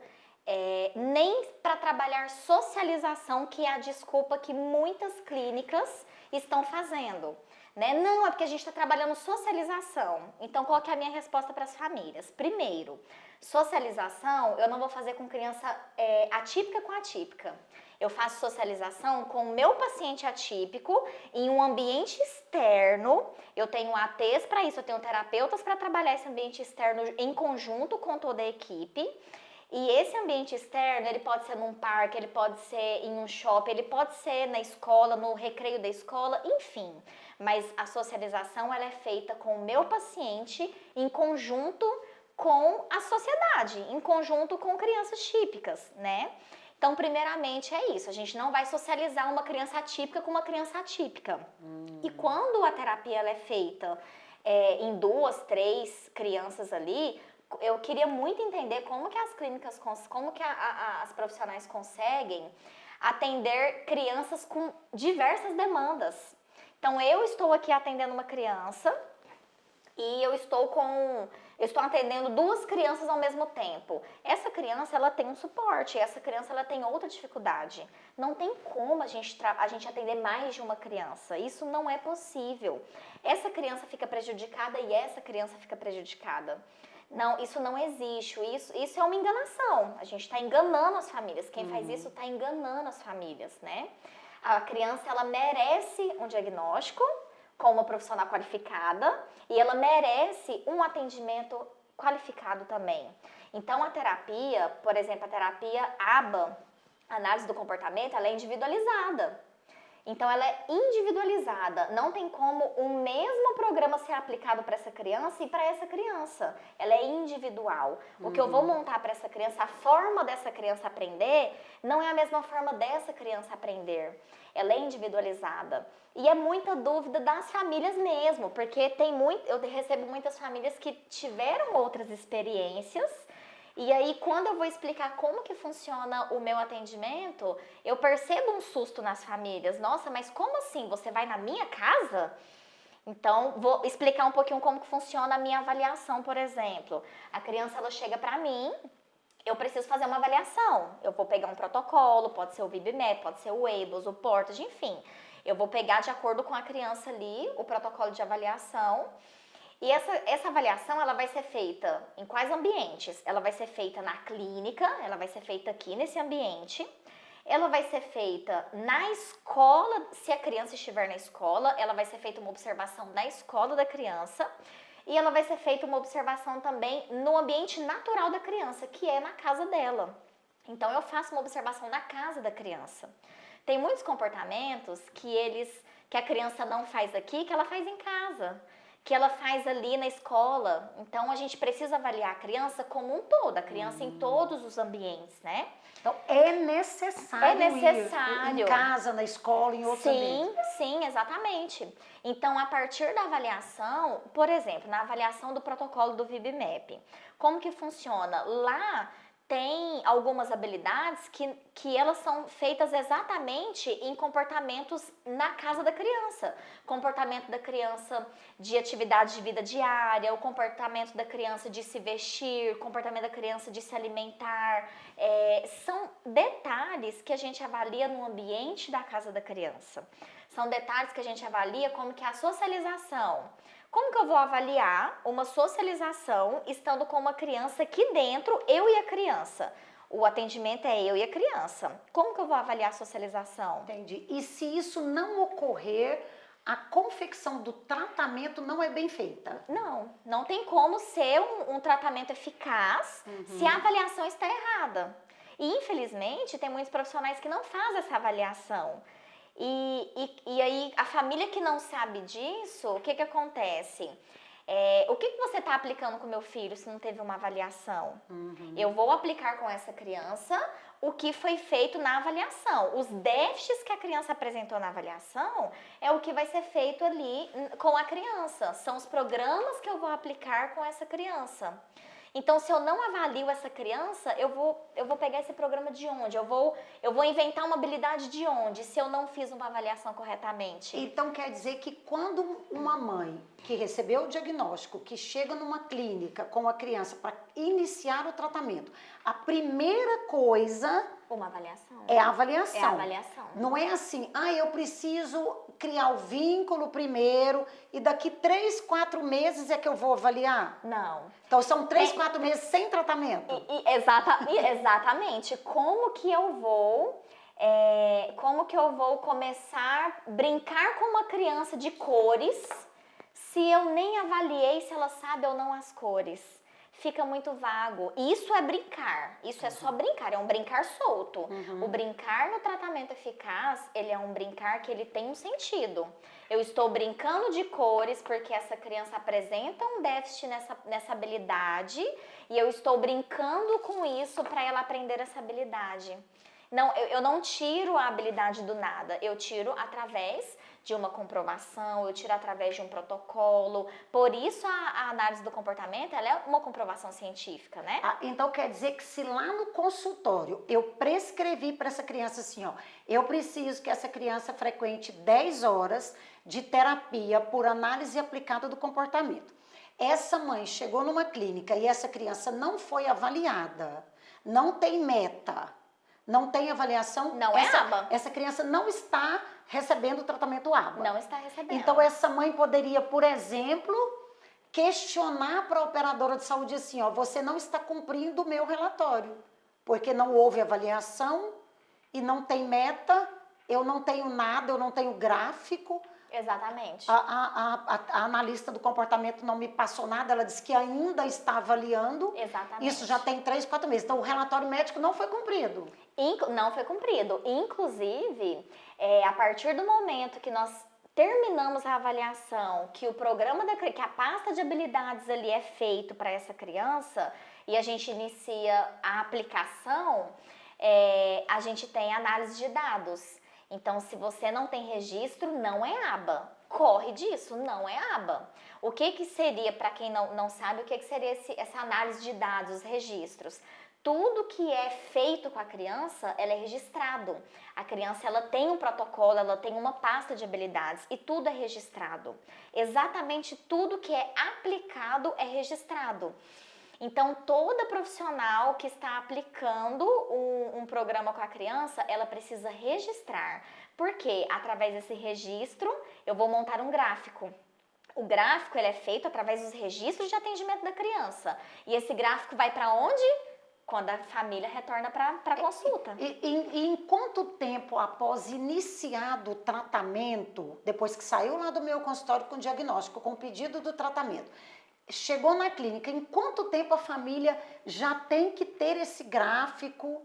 Speaker 1: nem para trabalhar socialização, que é a desculpa que muitas clínicas estão fazendo. Né? Não, é porque a gente está trabalhando socialização. Então, qual que é a minha resposta para as famílias? Primeiro, socialização eu não vou fazer com criança atípica com atípica. Eu faço socialização com o meu paciente atípico em um ambiente externo. Eu tenho ATs para isso, eu tenho terapeutas para trabalhar esse ambiente externo em conjunto com toda a equipe. E esse ambiente externo, ele pode ser num parque, ele pode ser em um shopping, ele pode ser na escola, no recreio da escola, enfim. Mas a socialização, ela é feita com o meu paciente em conjunto com a sociedade, em conjunto com crianças típicas, né? Então, primeiramente é isso, a gente não vai socializar uma criança atípica com uma criança atípica. E quando a terapia ela é feita em 2, 3 crianças ali, eu queria muito entender como que as clínicas, como que as profissionais conseguem atender crianças com diversas demandas. Então, eu estou aqui atendendo uma criança e eu estou atendendo 2 crianças ao mesmo tempo. Essa criança, ela tem um suporte, essa criança, ela tem outra dificuldade. Não tem como a gente atender mais de uma criança, isso não é possível. Essa criança fica prejudicada e essa criança fica prejudicada. Não, isso não existe, isso é uma enganação, a gente está enganando as famílias, quem faz isso está enganando as famílias, né? A criança, ela merece um diagnóstico com uma profissional qualificada e ela merece um atendimento qualificado também. Então, a terapia, por exemplo, a terapia ABA, análise do comportamento, ela é individualizada. Então, ela é individualizada, não tem como o mesmo programa ser aplicado para essa criança e para essa criança. Ela é individual. O que eu vou montar para essa criança, a forma dessa criança aprender, não é a mesma forma dessa criança aprender. Ela é individualizada. E é muita dúvida das famílias mesmo, porque eu recebo muitas famílias que tiveram outras experiências. E aí, quando eu vou explicar como que funciona o meu atendimento, eu percebo um susto nas famílias. Nossa, mas como assim? Você vai na minha casa? Então, vou explicar um pouquinho como que funciona a minha avaliação, por exemplo. A criança, ela chega pra mim, eu preciso fazer uma avaliação. Eu vou pegar um protocolo, pode ser o VB-MEP, pode ser o ABLS, o Portage, enfim. Eu vou pegar de acordo com a criança ali o protocolo de avaliação. E essa avaliação, ela vai ser feita em quais ambientes? Ela vai ser feita na clínica, ela vai ser feita aqui nesse ambiente. Ela vai ser feita na escola, se a criança estiver na escola, ela vai ser feita uma observação na escola da criança. E ela vai ser feita uma observação também no ambiente natural da criança, que é na casa dela. Então, eu faço uma observação na casa da criança. Tem muitos comportamentos que a criança não faz aqui, que ela faz em casa. que ela faz ali na escola. Então, a gente precisa avaliar a criança como um todo, a criança em todos os ambientes, né?
Speaker 2: Então, é necessário ir em casa, na escola, em outros ambientes.
Speaker 1: Sim, exatamente. Então, a partir da avaliação, por exemplo, na avaliação do protocolo do VIB-MAP, como que funciona? Lá tem algumas habilidades que elas são feitas exatamente em comportamentos na casa da criança. Comportamento da criança de atividade de vida diária, o comportamento da criança de se vestir, comportamento da criança de se alimentar. São detalhes que a gente avalia no ambiente da casa da criança. São detalhes que a gente avalia como que a socialização. Como que eu vou avaliar uma socialização estando com uma criança aqui dentro, eu e a criança? O atendimento é eu e a criança. Como que eu vou avaliar a socialização?
Speaker 2: Entendi. E se isso não ocorrer, a confecção do tratamento não é bem feita?
Speaker 1: Não tem como ser um tratamento eficaz se a avaliação está errada. E, infelizmente, tem muitos profissionais que não fazem essa avaliação. E aí, a família que não sabe disso, o que acontece? O que você está aplicando com o meu filho se não teve uma avaliação? Eu vou aplicar com essa criança o que foi feito na avaliação. Os déficits que a criança apresentou na avaliação é o que vai ser feito ali com a criança. São os programas que eu vou aplicar com essa criança. Então, se eu não avalio essa criança, eu vou pegar esse programa de onde? Eu vou inventar uma habilidade de onde, se eu não fiz uma avaliação corretamente?
Speaker 2: Então, quer dizer que quando uma mãe que recebeu o diagnóstico, que chega numa clínica com a criança para iniciar o tratamento, a primeira coisa...
Speaker 1: Uma avaliação.
Speaker 2: É a avaliação.
Speaker 1: É a avaliação.
Speaker 2: Não é assim, eu preciso criar o vínculo primeiro e daqui 3, 4 meses é que eu vou avaliar?
Speaker 1: Não.
Speaker 2: Então são 3, 4 meses sem tratamento?
Speaker 1: Exatamente. Como que eu vou começar a brincar com uma criança de cores se eu nem avaliei se ela sabe ou não as cores? Fica muito vago. Isso é brincar. Isso é só brincar. É um brincar solto. O brincar no tratamento eficaz, ele é um brincar que ele tem um sentido. Eu estou brincando de cores porque essa criança apresenta um déficit nessa habilidade e eu estou brincando com isso para ela aprender essa habilidade. Não, eu não tiro a habilidade do nada. Eu tiro através de uma comprovação, eu tiro através de um protocolo. Por isso a análise do comportamento, ela é uma comprovação científica, né?
Speaker 2: Então quer dizer que se lá no consultório eu prescrevi para essa criança assim, eu preciso que essa criança frequente 10 horas de terapia por análise aplicada do comportamento. Essa mãe chegou numa clínica e essa criança não foi avaliada, não tem meta, não tem avaliação.
Speaker 1: Não é ABA.
Speaker 2: Essa criança não está recebendo o tratamento ABA.
Speaker 1: Não está recebendo.
Speaker 2: Então essa mãe poderia, por exemplo, questionar para a operadora de saúde assim, você não está cumprindo o meu relatório, porque não houve avaliação e não tem meta, eu não tenho nada, eu não tenho gráfico.
Speaker 1: Exatamente.
Speaker 2: A analista do comportamento não me passou nada, ela disse que ainda está avaliando.
Speaker 1: Exatamente.
Speaker 2: Isso já tem 3, 4 meses. Então, o relatório médico não foi cumprido.
Speaker 1: Não foi cumprido. Inclusive, a partir do momento que nós terminamos a avaliação, que o programa que a pasta de habilidades ali é feito para essa criança e a gente inicia a aplicação, a gente tem análise de dados. Então, se você não tem registro, não é ABA. Corre disso, não é ABA. O que seria, para quem não sabe, o que seria essa análise de dados, registros? Tudo que é feito com a criança, ela é registrado. A criança, ela tem um protocolo, ela tem uma pasta de habilidades e tudo é registrado. Exatamente tudo que é aplicado é registrado. Então, toda profissional que está aplicando um programa com a criança, ela precisa registrar. Porque, através desse registro, eu vou montar um gráfico. O gráfico ele é feito através dos registros de atendimento da criança. E esse gráfico vai para onde? Quando a família retorna para a consulta.
Speaker 2: E em quanto tempo após iniciado o tratamento, depois que saiu lá do meu consultório com o diagnóstico, com o pedido do tratamento, chegou na clínica, em quanto tempo a família já tem que ter esse gráfico,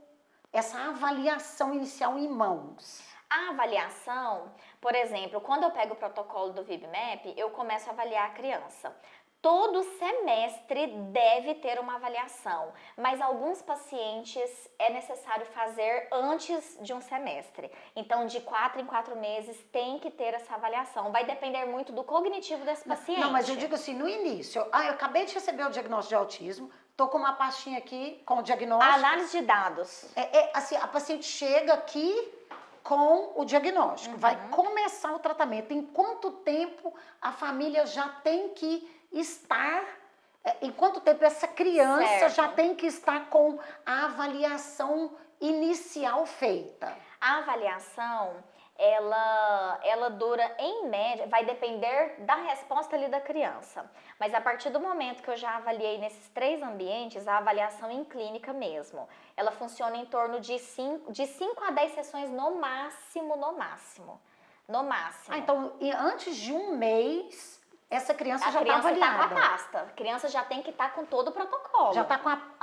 Speaker 2: essa avaliação inicial em mãos?
Speaker 1: A avaliação, por exemplo, quando eu pego o protocolo do VIBMAP, eu começo a avaliar a criança. Todo semestre deve ter uma avaliação, mas alguns pacientes é necessário fazer antes de um semestre. Então, de 4 em 4 meses tem que ter essa avaliação. Vai depender muito do cognitivo desse paciente.
Speaker 2: Não, mas eu digo assim, no início, eu acabei de receber o diagnóstico de autismo, tô com uma pastinha aqui com o diagnóstico.
Speaker 1: Análise de dados.
Speaker 2: Assim, a paciente chega aqui com o diagnóstico, vai começar o tratamento. Em quanto tempo a família já tem que estar, em quanto tempo essa criança já tem que estar com a avaliação inicial feita?
Speaker 1: A avaliação, ela dura, em média, vai depender da resposta ali da criança. Mas a partir do momento que eu já avaliei nesses 3 ambientes, a avaliação em clínica mesmo, ela funciona em torno de 5 a 10 sessões no máximo, no máximo. No máximo.
Speaker 2: Então, antes de um mês, essa criança já está avaliada.
Speaker 1: A criança está com a pasta. A criança já tem que estar com todo o protocolo.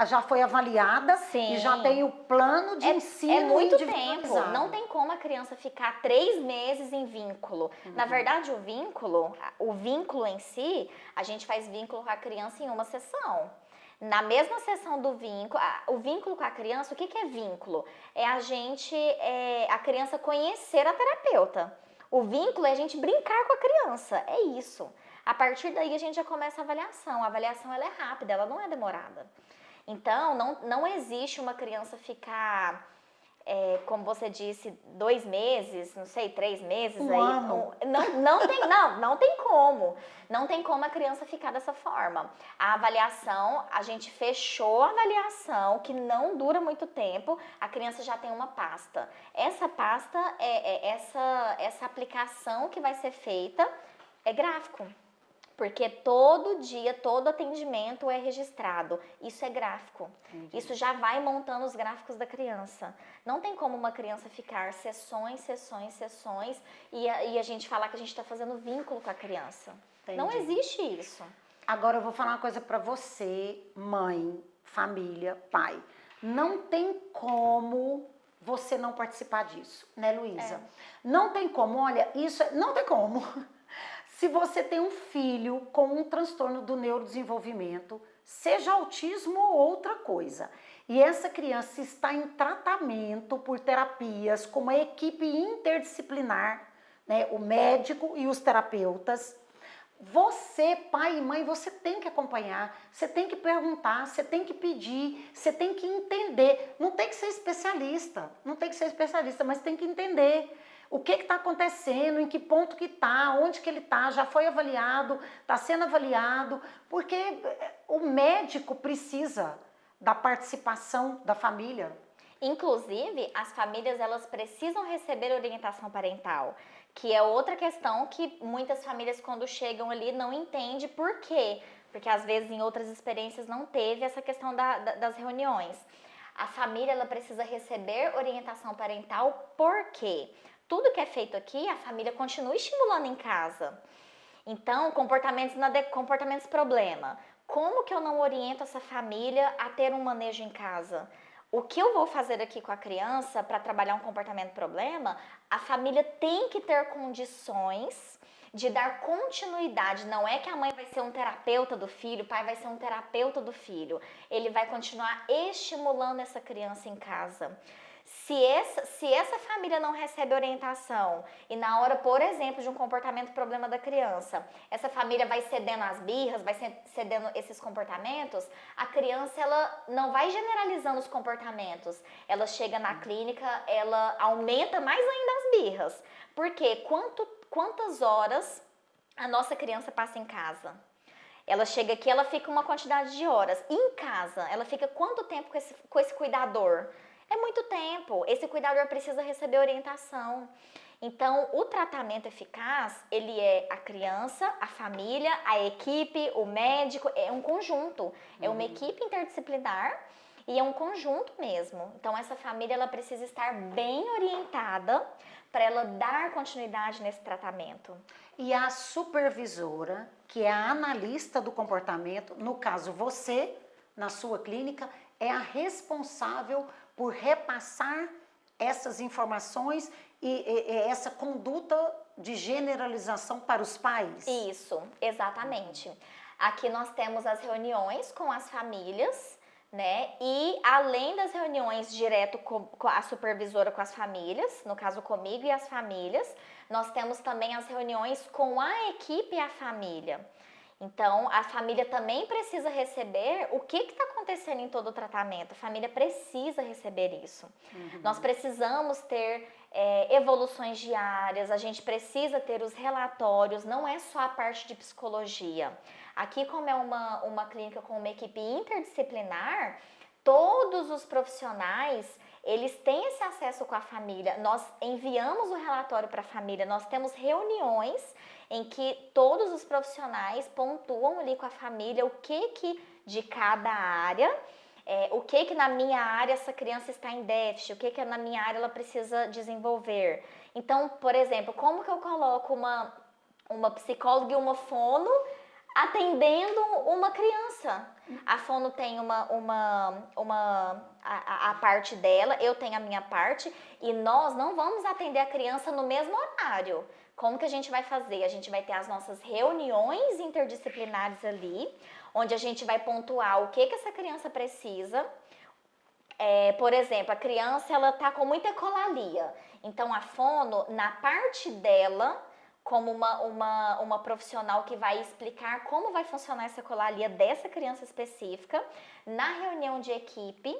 Speaker 2: Já foi avaliada.
Speaker 1: Sim.
Speaker 2: E já tem o plano de ensino.
Speaker 1: É muito tempo. Não tem como a criança ficar 3 meses em vínculo. Na verdade, o vínculo em si, a gente faz vínculo com a criança em uma sessão. Na mesma sessão do vínculo, o vínculo com a criança, o que é vínculo? É a criança conhecer a terapeuta. O vínculo é a gente brincar com a criança, é isso. A partir daí a gente já começa a avaliação. A avaliação ela é rápida, ela não é demorada. Então, não existe uma criança ficar, como você disse, 2 meses, não sei, 3 meses.
Speaker 2: Um ano.
Speaker 1: Não tem como. Não tem como a criança ficar dessa forma. A avaliação, a gente fechou a avaliação, que não dura muito tempo, a criança já tem uma pasta. Essa pasta, essa aplicação que vai ser feita é gráfico. Porque todo dia, todo atendimento é registrado. Isso é gráfico. Entendi. Isso já vai montando os gráficos da criança. Não tem como uma criança ficar sessões e a gente falar que a gente está fazendo vínculo com a criança. Entendi. Não existe isso.
Speaker 2: Agora eu vou falar uma coisa para você, mãe, família, pai. Não tem como você não participar disso, né, Luísa? Não tem como, olha, não tem como. Se você tem um filho com um transtorno do neurodesenvolvimento, seja autismo ou outra coisa, e essa criança está em tratamento por terapias com uma equipe interdisciplinar, né, o médico e os terapeutas, você, pai e mãe, você tem que acompanhar, você tem que perguntar, você tem que pedir, você tem que entender. Não tem que ser especialista, mas tem que entender. O que está acontecendo, em que ponto que está, onde que ele está, já foi avaliado, está sendo avaliado, porque o médico precisa da participação da família.
Speaker 1: Inclusive, as famílias elas precisam receber orientação parental, que é outra questão que muitas famílias quando chegam ali não entendem por quê, porque às vezes em outras experiências não teve essa questão das reuniões. A família ela precisa receber orientação parental porque tudo que é feito aqui, a família continua estimulando em casa. Então, comportamentos problema. Como que eu não oriento essa família a ter um manejo em casa? O que eu vou fazer aqui com a criança para trabalhar um comportamento problema, a família tem que ter condições de dar continuidade. Não é que a mãe vai ser um terapeuta do filho, o pai vai ser um terapeuta do filho. Ele vai continuar estimulando essa criança em casa. Se essa família não recebe orientação e na hora, por exemplo, de um comportamento problema da criança, essa família vai cedendo as birras, vai cedendo esses comportamentos, a criança ela não vai generalizando os comportamentos. Ela chega na clínica, ela aumenta mais ainda as birras. Porque quantas horas a nossa criança passa em casa? Ela chega aqui, ela fica uma quantidade de horas. E em casa, ela fica quanto tempo com esse cuidador? É muito tempo. Esse cuidador precisa receber orientação. Então, o tratamento eficaz, ele é a criança, a família, a equipe, o médico, é um conjunto. É uma equipe interdisciplinar e é um conjunto mesmo. Então, essa família, ela precisa estar bem orientada para ela dar continuidade nesse tratamento.
Speaker 2: E a supervisora, que é a analista do comportamento, no caso você, na sua clínica, é a responsável por repassar essas informações e essa conduta de generalização para os pais?
Speaker 1: Isso, exatamente. Aqui nós temos as reuniões com as famílias, né? E além das reuniões direto com a supervisora com as famílias, no caso comigo e as famílias, nós temos também as reuniões com a equipe e a família. Então, a família também precisa receber o que está acontecendo em todo o tratamento. A família precisa receber isso. Nós precisamos ter evoluções diárias, a gente precisa ter os relatórios, não é só a parte de psicologia. Aqui, como é uma clínica com uma equipe interdisciplinar, todos os profissionais, eles têm esse acesso com a família. Nós enviamos o relatório para a família, nós temos reuniões em que todos os profissionais pontuam ali com a família o que de cada área, o que na minha área essa criança está em déficit, o que na minha área ela precisa desenvolver. Então, por exemplo, como que eu coloco uma psicóloga e uma fono atendendo uma criança? A fono tem a parte dela, eu tenho a minha parte, e nós não vamos atender a criança no mesmo horário. Como que a gente vai fazer? A gente vai ter as nossas reuniões interdisciplinares ali, onde a gente vai pontuar o que essa criança precisa. Por exemplo, a criança ela tá com muita ecolalia. Então, a fono, na parte dela, como uma profissional que vai explicar como vai funcionar essa ecolalia dessa criança específica, na reunião de equipe,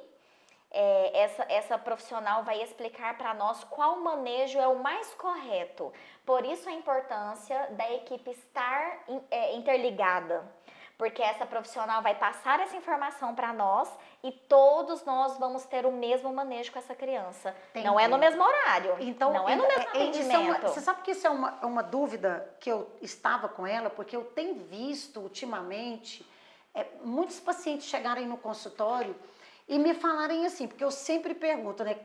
Speaker 1: essa profissional vai explicar para nós qual manejo é o mais correto. Por isso a importância da equipe estar interligada, porque essa profissional vai passar essa informação para nós e todos nós vamos ter o mesmo manejo com essa criança.
Speaker 2: Entendi.
Speaker 1: Não é no mesmo horário,
Speaker 2: então,
Speaker 1: não é no mesmo atendimento.
Speaker 2: Você sabe que isso é uma dúvida que eu estava com ela, porque eu tenho visto ultimamente muitos pacientes chegarem no consultório e me falarem assim, porque eu sempre pergunto, né,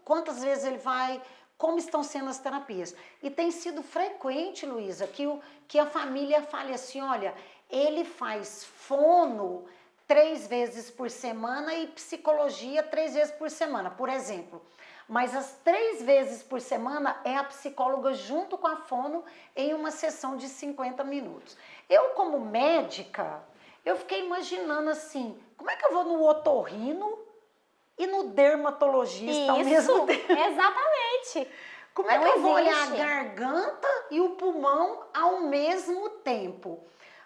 Speaker 2: quantas vezes ele vai, como estão sendo as terapias. E tem sido frequente, Luísa, que a família fale assim, olha, ele faz fono 3 vezes por semana e psicologia 3 vezes por semana, por exemplo. Mas as 3 vezes por semana é a psicóloga junto com a fono em uma sessão de 50 minutos. Eu, como médica, eu fiquei imaginando assim, como é que eu vou no otorrino e no dermatologista ao mesmo tempo?
Speaker 1: Exatamente.
Speaker 2: Como é que eu vou olhar a garganta e o pulmão ao mesmo tempo?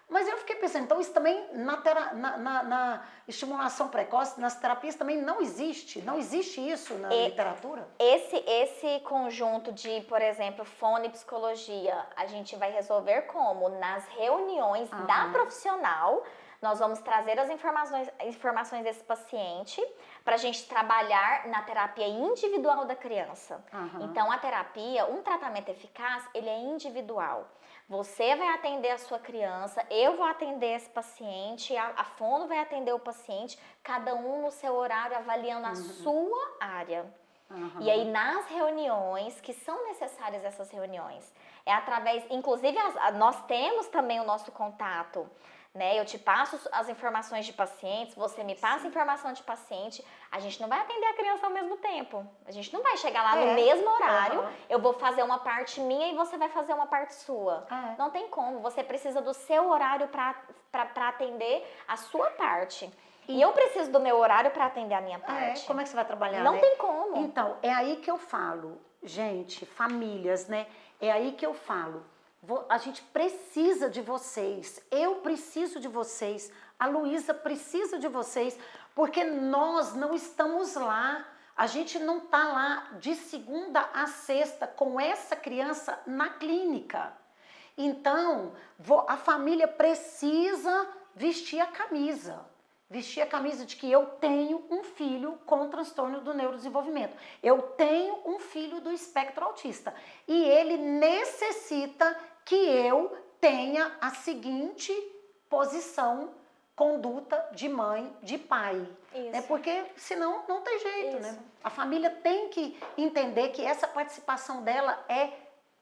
Speaker 2: Mas eu fiquei pensando, então isso também na estimulação precoce, nas terapias também não existe isso na literatura?
Speaker 1: Esse conjunto de, por exemplo, fono e psicologia, a gente vai resolver como? Nas reuniões da profissional, nós vamos trazer as informações desse paciente para a gente trabalhar na terapia individual da criança. Então, a terapia, um tratamento eficaz, ele é individual. Você vai atender a sua criança, eu vou atender esse paciente, a fono vai atender o paciente, cada um no seu horário, avaliando a sua área. E aí, nas reuniões, que são necessárias essas reuniões, inclusive nós temos também o nosso contato, né? Eu te passo as informações de pacientes, você me passa a informação de paciente, a gente não vai atender a criança ao mesmo tempo, a gente não vai chegar lá no mesmo horário, eu vou fazer uma parte minha e você vai fazer uma parte sua. Não tem como, você precisa do seu horário para atender a sua parte. E eu preciso do meu horário para atender a minha parte.
Speaker 2: Como é que você vai trabalhar,
Speaker 1: Não
Speaker 2: né?
Speaker 1: tem como.
Speaker 2: Então, é aí que eu falo, gente, famílias, né? É aí que eu falo. A gente precisa de vocês, eu preciso de vocês, a Luísa precisa de vocês, porque nós não estamos lá, a gente não está lá de segunda a sexta com essa criança na clínica. Então, a família precisa vestir a camisa de que eu tenho um filho com transtorno do neurodesenvolvimento, eu tenho um filho do espectro autista e ele necessita que eu tenha a seguinte posição, conduta de mãe, de pai. Né? Porque senão não tem jeito, né? A família tem que entender que essa participação dela é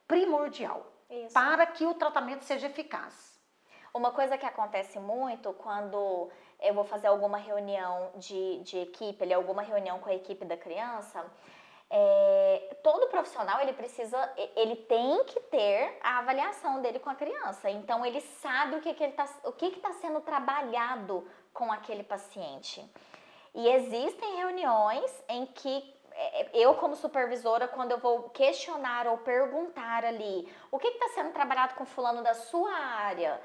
Speaker 2: primordial para que o tratamento seja eficaz.
Speaker 1: Uma coisa que acontece muito quando eu vou fazer alguma reunião de equipe, alguma reunião com a equipe da criança, Todo profissional ele tem que ter a avaliação dele com a criança. Então ele sabe o que está sendo trabalhado com aquele paciente. E existem reuniões em que eu, como supervisora, quando eu vou questionar ou perguntar ali o que está sendo trabalhado com fulano da sua área,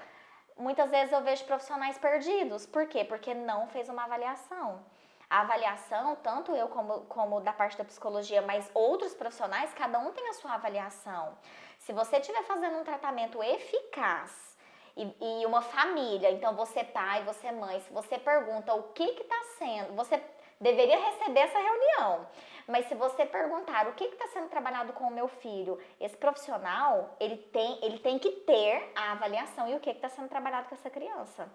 Speaker 1: muitas vezes eu vejo profissionais perdidos. Por quê? Porque não fez uma avaliação. A avaliação, tanto eu como da parte da psicologia, mas outros profissionais, cada um tem a sua avaliação. Se você estiver fazendo um tratamento eficaz e uma família, então você pai, você mãe, se você pergunta o que está sendo, você deveria receber essa reunião. Mas se você perguntar o que está sendo trabalhado com o meu filho, esse profissional, ele tem que ter a avaliação e o que está sendo trabalhado com essa criança.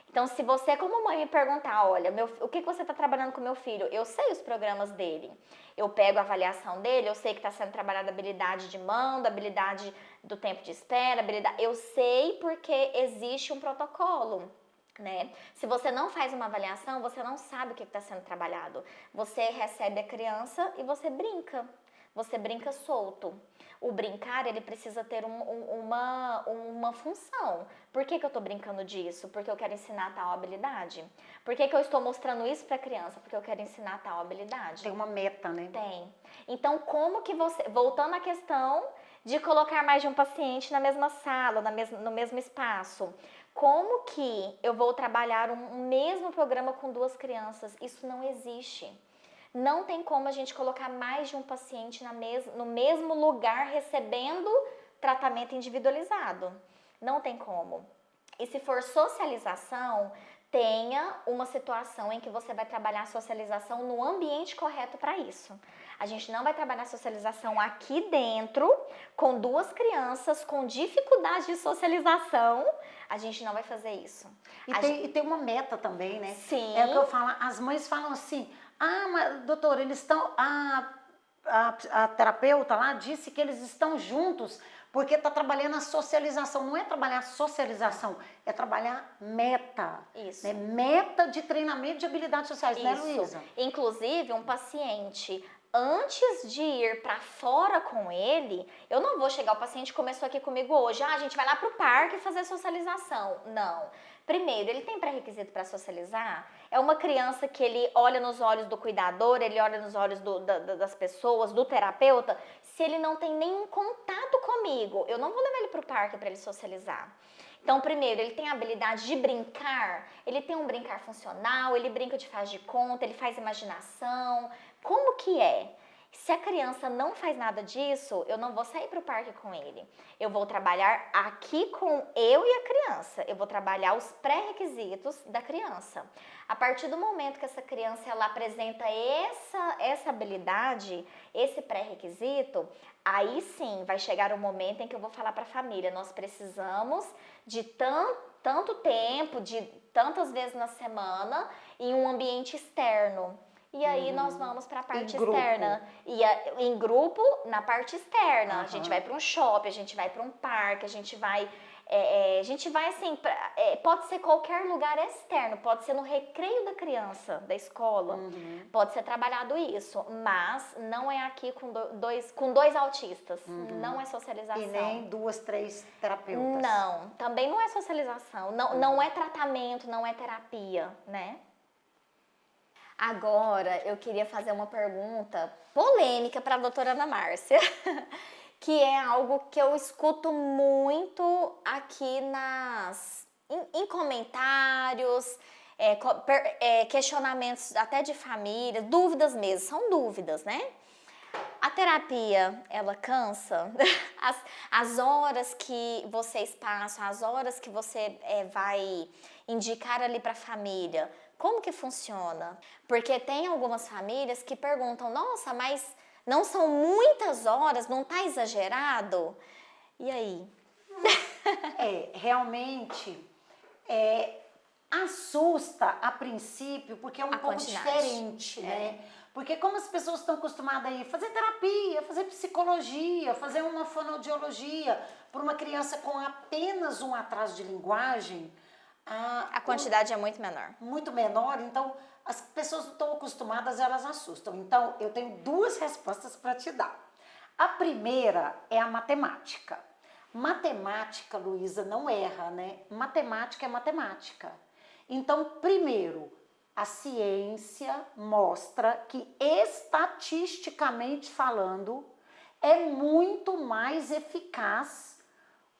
Speaker 1: Então, se você como mãe me perguntar, olha, o que você está trabalhando com meu filho? Eu sei os programas dele. Eu pego a avaliação dele, eu sei que está sendo trabalhada a habilidade de mando, a habilidade do tempo de espera, eu sei porque existe um protocolo. Né? Se você não faz uma avaliação, você não sabe o que está sendo trabalhado. Você recebe a criança e você brinca. Você brinca solto. O brincar, ele precisa ter uma função. Por que eu estou brincando disso? Porque eu quero ensinar tal habilidade. Por que eu estou mostrando isso para a criança? Porque eu quero ensinar tal habilidade.
Speaker 2: Tem uma meta, né?
Speaker 1: Tem. Então, como que você... Voltando à questão de colocar mais de um paciente na mesma sala, no mesmo espaço. Como que eu vou trabalhar um mesmo programa com duas crianças? Isso não existe. Não tem como a gente colocar mais de um paciente no mesmo lugar recebendo tratamento individualizado. Não tem como. E se for socialização, tenha uma situação em que você vai trabalhar a socialização no ambiente correto para isso. A gente não vai trabalhar a socialização aqui dentro, com duas crianças com dificuldade de socialização. A gente não vai fazer isso.
Speaker 2: E tem uma meta também, né?
Speaker 1: Sim.
Speaker 2: É o que eu falo, as mães falam assim, mas doutor, eles estão... A terapeuta lá disse que eles estão juntos porque está trabalhando a socialização. Não é trabalhar socialização, é trabalhar meta.
Speaker 1: Isso.
Speaker 2: Né? Meta de treinamento de habilidades sociais, né, Luísa?
Speaker 1: Inclusive, um paciente, antes de ir para fora com ele, eu não vou chegar, o paciente começou aqui comigo hoje, a gente vai lá para o parque fazer socialização. Não. Primeiro, ele tem pré-requisito para socializar? É uma criança que ele olha nos olhos do cuidador, ele olha nos olhos das pessoas, do terapeuta. Se ele não tem nenhum contato comigo, eu não vou levar ele para o parque para ele socializar. Então, primeiro, ele tem a habilidade de brincar, ele tem um brincar funcional, ele brinca de faz de conta, ele faz imaginação. Como que é? Se a criança não faz nada disso, eu não vou sair para o parque com ele. Eu vou trabalhar aqui com eu e a criança. Eu vou trabalhar os pré-requisitos da criança. A partir do momento que essa criança ela apresenta essa habilidade, esse pré-requisito, aí sim vai chegar o momento em que eu vou falar para a família, nós precisamos de tanto tempo, de tantas vezes na semana, em um ambiente externo. E aí nós vamos para a parte externa. E em grupo, na parte externa. A gente vai para um shopping, a gente vai para um parque, a gente vai assim, pode ser qualquer lugar externo, pode ser no recreio da criança, da escola, pode ser trabalhado isso, mas não é aqui com dois autistas, não é socialização.
Speaker 2: E nem 2, 3 terapeutas.
Speaker 1: Não, também não é socialização, não é tratamento, não é terapia, né? Agora, eu queria fazer uma pergunta polêmica para a doutora Ana Márcia, que é algo que eu escuto muito aqui em comentários, questionamentos até de família, dúvidas mesmo, são dúvidas, né? A terapia, ela cansa? As horas que vocês passam, as horas que você vai indicar ali para a família, como que funciona? Porque tem algumas famílias que perguntam, nossa, mas não são muitas horas, não tá exagerado? E aí?
Speaker 2: Realmente, assusta a princípio, porque é um pouco diferente, né? Porque como as pessoas estão acostumadas a fazer terapia, fazer psicologia, fazer uma fonoaudiologia, para uma criança com apenas um atraso de linguagem,
Speaker 1: a quantidade é muito menor.
Speaker 2: Muito menor, então as pessoas não estão acostumadas, elas assustam. Então, eu tenho duas respostas para te dar. A primeira é a matemática. Matemática, Luísa, não erra, né? Matemática é matemática. Então, primeiro, a ciência mostra que, estatisticamente falando, é muito mais eficaz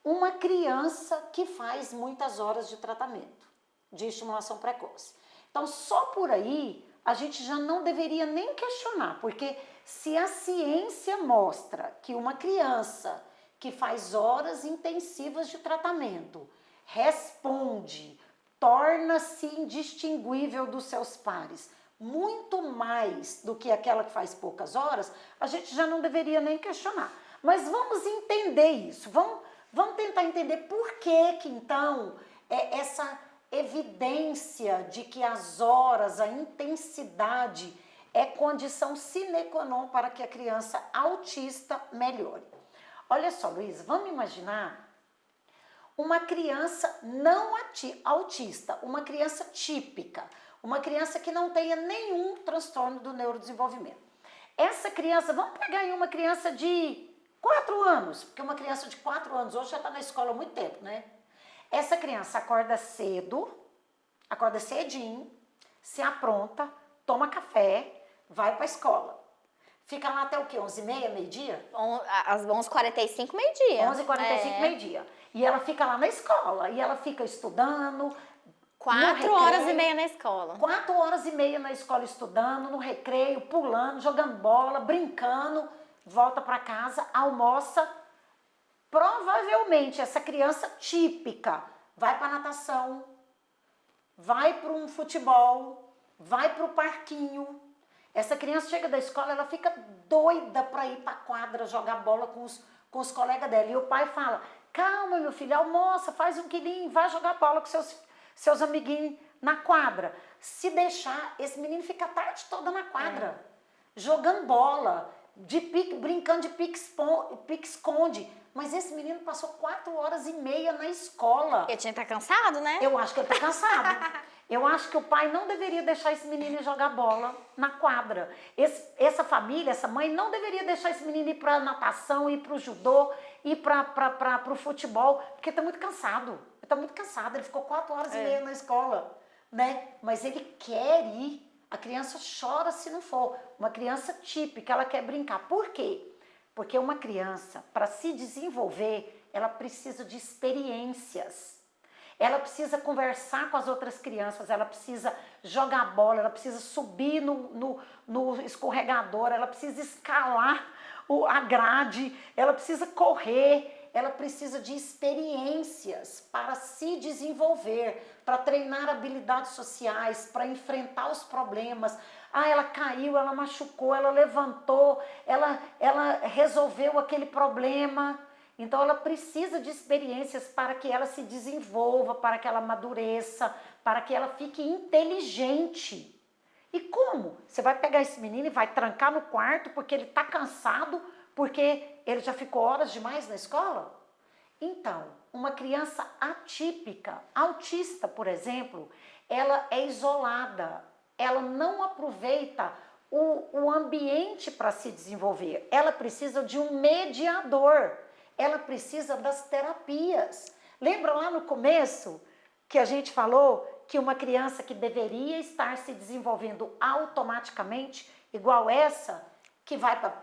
Speaker 2: uma criança que faz muitas horas de tratamento de estimulação precoce. Então, só por aí, a gente já não deveria nem questionar, porque se a ciência mostra que uma criança que faz horas intensivas de tratamento responde, torna-se indistinguível dos seus pares, muito mais do que aquela que faz poucas horas, a gente já não deveria nem questionar. Mas vamos entender isso, vamos tentar entender por que então essa evidência de que as horas, a intensidade é condição sine qua non para que a criança autista melhore. Olha só, Luísa, vamos imaginar uma criança não autista, uma criança típica, uma criança que não tenha nenhum transtorno do neurodesenvolvimento. Essa criança, vamos pegar aí uma criança de 4 anos, porque uma criança de 4 anos hoje já está na escola há muito tempo, né? Essa criança acorda cedo, acorda cedinho, se apronta, toma café, vai para a escola. Fica lá até o quê? 11h30, meio-dia?
Speaker 1: Às 11h45, meio-dia.
Speaker 2: 11h45, meio-dia. E ela fica lá na escola, e ela fica estudando.
Speaker 1: 4h30 na escola.
Speaker 2: 4h30 na escola estudando, no recreio, pulando, jogando bola, brincando, volta para casa, almoça. Provavelmente essa criança típica vai para natação, vai para um futebol, vai para o parquinho. Essa criança chega da escola, ela fica doida para ir para a quadra jogar bola com os colegas dela. E o pai fala, calma meu filho, almoça, faz um quilinho, vai jogar bola com seus amiguinhos na quadra. Se deixar, esse menino fica a tarde toda na quadra, jogando bola, brincando de pique-esconde. Mas esse menino passou 4h30 na escola.
Speaker 1: Ele tinha que estar cansado, né?
Speaker 2: Eu acho que ele está cansado. Eu acho que o pai não deveria deixar esse menino ir jogar bola na quadra. Essa família, essa mãe, não deveria deixar esse menino ir para natação, ir para o judô, ir para o futebol, porque está muito cansado. Ele está muito cansado, ele ficou 4h30 na escola, né? Mas ele quer ir. A criança chora se não for. Uma criança típica, ela quer brincar. Por quê? Porque uma criança, para se desenvolver, ela precisa de experiências. Ela precisa conversar com as outras crianças, ela precisa jogar bola, ela precisa subir no escorregador, ela precisa escalar a grade, ela precisa correr, ela precisa de experiências para se desenvolver, para treinar habilidades sociais, para enfrentar os problemas. Ah, ela caiu, ela machucou, ela levantou, ela resolveu aquele problema. Então, ela precisa de experiências para que ela se desenvolva, para que ela amadureça, para que ela fique inteligente. E como? Você vai pegar esse menino e vai trancar no quarto porque ele está cansado, porque ele já ficou horas demais na escola? Então, uma criança atípica, autista, por exemplo, ela é isolada, ela não aproveita o ambiente para se desenvolver. Ela precisa de um mediador. Ela precisa das terapias. Lembra lá no começo que a gente falou que uma criança que deveria estar se desenvolvendo automaticamente, igual essa, que vai para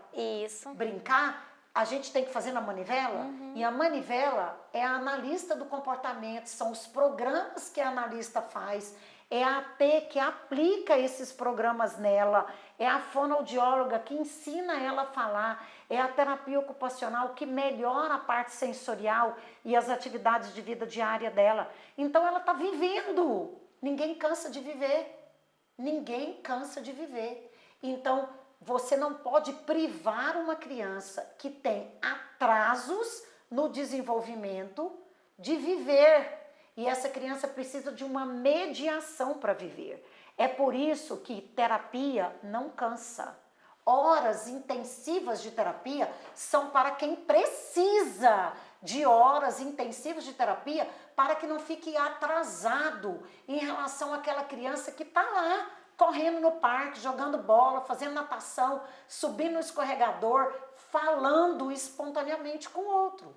Speaker 2: brincar, a gente tem que fazer na manivela? E a manivela é a analista do comportamento, são os programas que a analista faz, é a AT que aplica esses programas nela, é a fonoaudióloga que ensina ela a falar, é a terapia ocupacional que melhora a parte sensorial e as atividades de vida diária dela. Então ela está vivendo. Ninguém cansa de viver. Ninguém cansa de viver. Então você não pode privar uma criança que tem atrasos no desenvolvimento de viver. E essa criança precisa de uma mediação para viver. É por isso que terapia não cansa. Horas intensivas de terapia são para quem precisa de horas intensivas de terapia para que não fique atrasado em relação àquela criança que está lá correndo no parque, jogando bola, fazendo natação, subindo no escorregador, falando espontaneamente com o outro.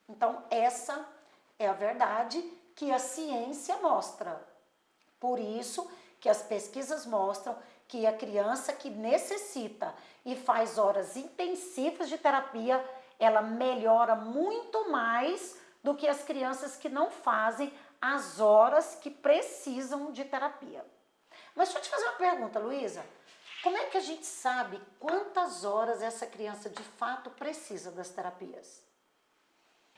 Speaker 2: Então, essa é a verdade que a ciência mostra. Por isso que as pesquisas mostram que a criança que necessita e faz horas intensivas de terapia, ela melhora muito mais do que as crianças que não fazem as horas que precisam de terapia. Mas deixa eu te fazer uma pergunta, Luísa. Como é que a gente sabe quantas horas essa criança de fato precisa das terapias?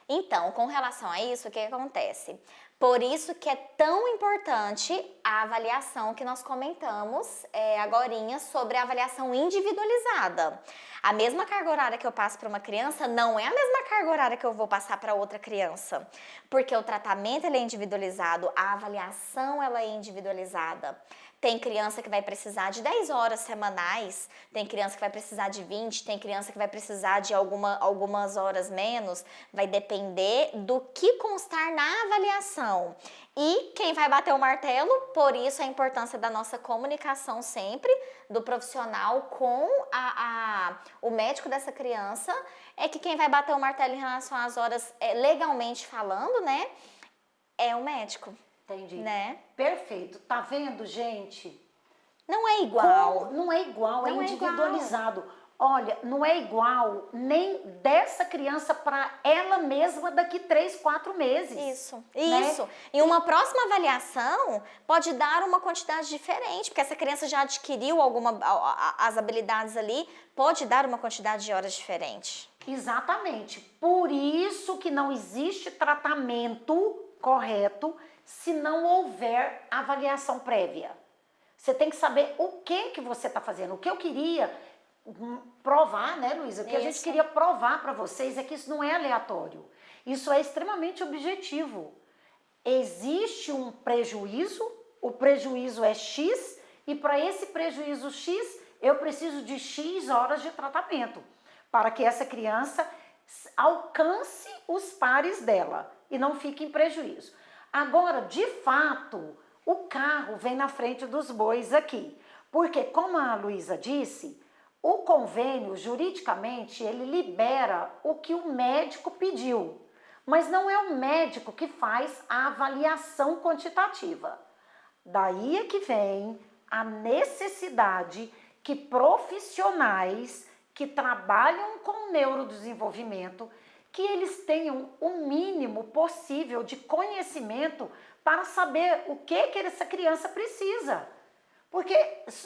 Speaker 1: Então, com relação a isso, o que acontece? Por isso que é tão importante a avaliação que nós comentamos agorinha sobre a avaliação individualizada. A mesma carga horária que eu passo para uma criança não é a mesma carga horária que eu vou passar para outra criança, porque o tratamento ele é individualizado, a avaliação ela é individualizada. Tem criança que vai precisar de 10 horas semanais, tem criança que vai precisar de 20, tem criança que vai precisar de algumas horas menos, vai depender do que constar na avaliação. E quem vai bater o martelo, por isso a importância da nossa comunicação sempre, do profissional com o médico dessa criança, é que quem vai bater o martelo em relação às horas, legalmente falando, né, é o médico.
Speaker 2: Entendi.
Speaker 1: Né?
Speaker 2: Perfeito. Tá vendo, gente?
Speaker 1: Não é igual.
Speaker 2: Não é igual,
Speaker 1: Não
Speaker 2: é
Speaker 1: é
Speaker 2: individualizado. Olha, não é igual nem dessa criança para ela mesma daqui 3, 4 meses.
Speaker 1: Isso.
Speaker 2: Né?
Speaker 1: E uma próxima avaliação pode dar uma quantidade diferente, porque essa criança já adquiriu as habilidades ali, pode dar uma quantidade de horas diferente.
Speaker 2: Exatamente. Por isso que não existe tratamento correto se não houver avaliação prévia. Você tem que saber o que você está fazendo. O que eu queria provar, né, Luísa? O que a gente queria provar para vocês é que isso não é aleatório. Isso é extremamente objetivo. Existe um prejuízo, o prejuízo é X, e para esse prejuízo X, eu preciso de X horas de tratamento, para que essa criança alcance os pares dela e não fique em prejuízo. Agora, de fato, o carro vem na frente dos bois aqui, porque, como a Luísa disse, o convênio, juridicamente, ele libera o que o médico pediu, mas não é o médico que faz a avaliação quantitativa. Daí é que vem a necessidade que profissionais que trabalham com neurodesenvolvimento, que eles tenham o mínimo possível de conhecimento para saber o que essa criança precisa. Porque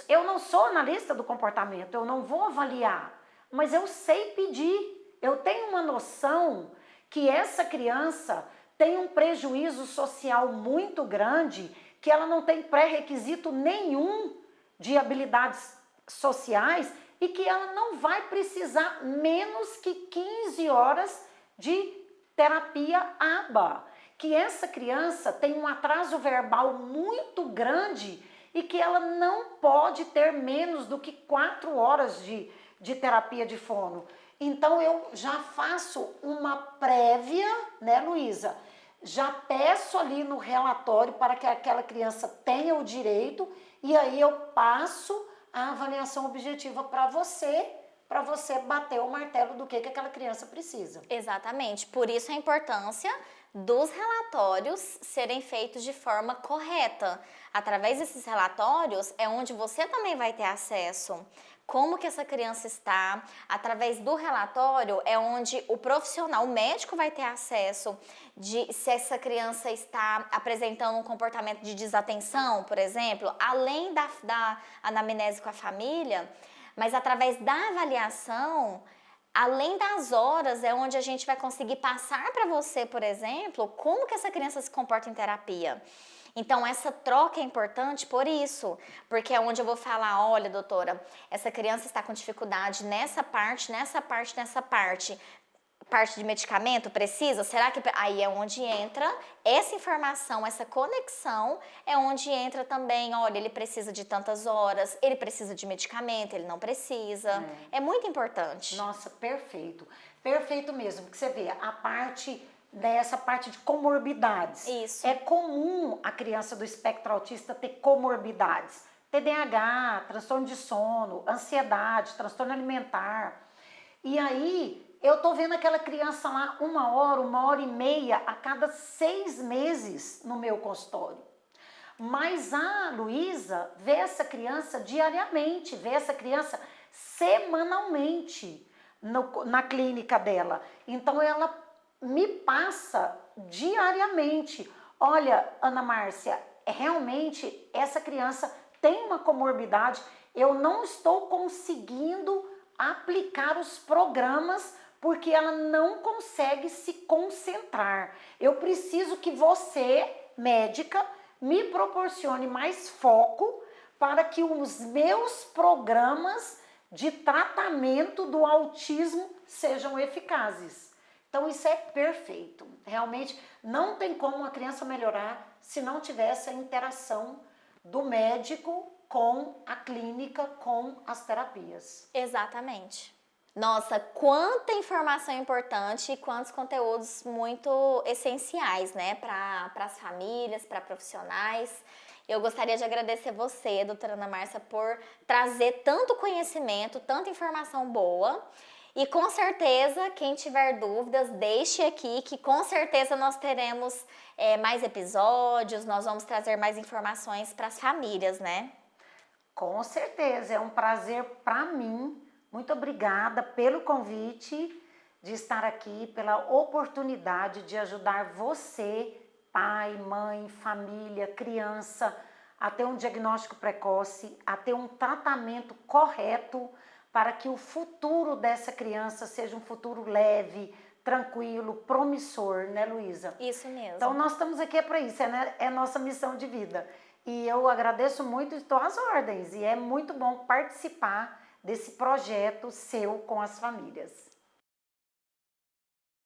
Speaker 2: eu não sou analista do comportamento, eu não vou avaliar, mas eu sei pedir. Eu tenho uma noção que essa criança tem um prejuízo social muito grande, que ela não tem pré-requisito nenhum de habilidades sociais e que ela não vai precisar menos que 15 horas de terapia ABA. Que essa criança tem um atraso verbal muito grande e que ela não pode ter menos do que 4 horas de terapia de fono. Então, eu já faço uma prévia, né, Luísa? Já peço ali no relatório para que aquela criança tenha o direito e aí eu passo a avaliação objetiva para você bater o martelo do que aquela criança precisa.
Speaker 1: Exatamente. Por isso a importância dos relatórios serem feitos de forma correta. Através desses relatórios é onde você também vai ter acesso. Como que essa criança está, através do relatório é onde o profissional, o médico vai ter acesso de se essa criança está apresentando um comportamento de desatenção, por exemplo, além da anamnese com a família, mas através da avaliação, além das horas, é onde a gente vai conseguir passar para você, por exemplo, como que essa criança se comporta em terapia. Então, essa troca é importante por isso, porque é onde eu vou falar, olha, doutora, essa criança está com dificuldade nessa parte, parte de medicamento precisa? Será que... Aí é onde entra essa informação, essa conexão, é onde entra também, olha, ele precisa de tantas horas, ele precisa de medicamento, ele não precisa. É muito importante.
Speaker 2: Nossa, perfeito. Perfeito mesmo, porque você vê, dessa parte de comorbidades.
Speaker 1: Isso.
Speaker 2: É comum a criança do espectro autista ter comorbidades. TDAH, transtorno de sono, ansiedade, transtorno alimentar. E aí, eu tô vendo aquela criança lá 1 hora e meia a cada 6 meses no meu consultório. Mas a Luísa vê essa criança diariamente, vê essa criança semanalmente na clínica dela. Então, ela me passa diariamente. Olha, Ana Márcia, realmente essa criança tem uma comorbidade, eu não estou conseguindo aplicar os programas porque ela não consegue se concentrar. Eu preciso que você, médica, me proporcione mais foco para que os meus programas de tratamento do autismo sejam eficazes. Então isso é perfeito. Realmente não tem como uma criança melhorar se não tiver essa interação do médico com a clínica, com as terapias.
Speaker 1: Exatamente. Nossa, quanta informação importante e quantos conteúdos muito essenciais, né, para as famílias, para profissionais. Eu gostaria de agradecer você, doutora Ana Márcia, por trazer tanto conhecimento, tanta informação boa. E com certeza, quem tiver dúvidas, deixe aqui, que com certeza nós teremos mais episódios, nós vamos trazer mais informações para as famílias, né?
Speaker 2: Com certeza, é um prazer para mim. Muito obrigada pelo convite de estar aqui, pela oportunidade de ajudar você, pai, mãe, família, criança, a ter um diagnóstico precoce, a ter um tratamento correto para que o futuro dessa criança seja um futuro leve, tranquilo, promissor, né, Luísa?
Speaker 1: Isso mesmo.
Speaker 2: Então, nós estamos aqui para isso, é nossa missão de vida. E eu agradeço muito, estou às ordens, e é muito bom participar desse projeto seu com as famílias.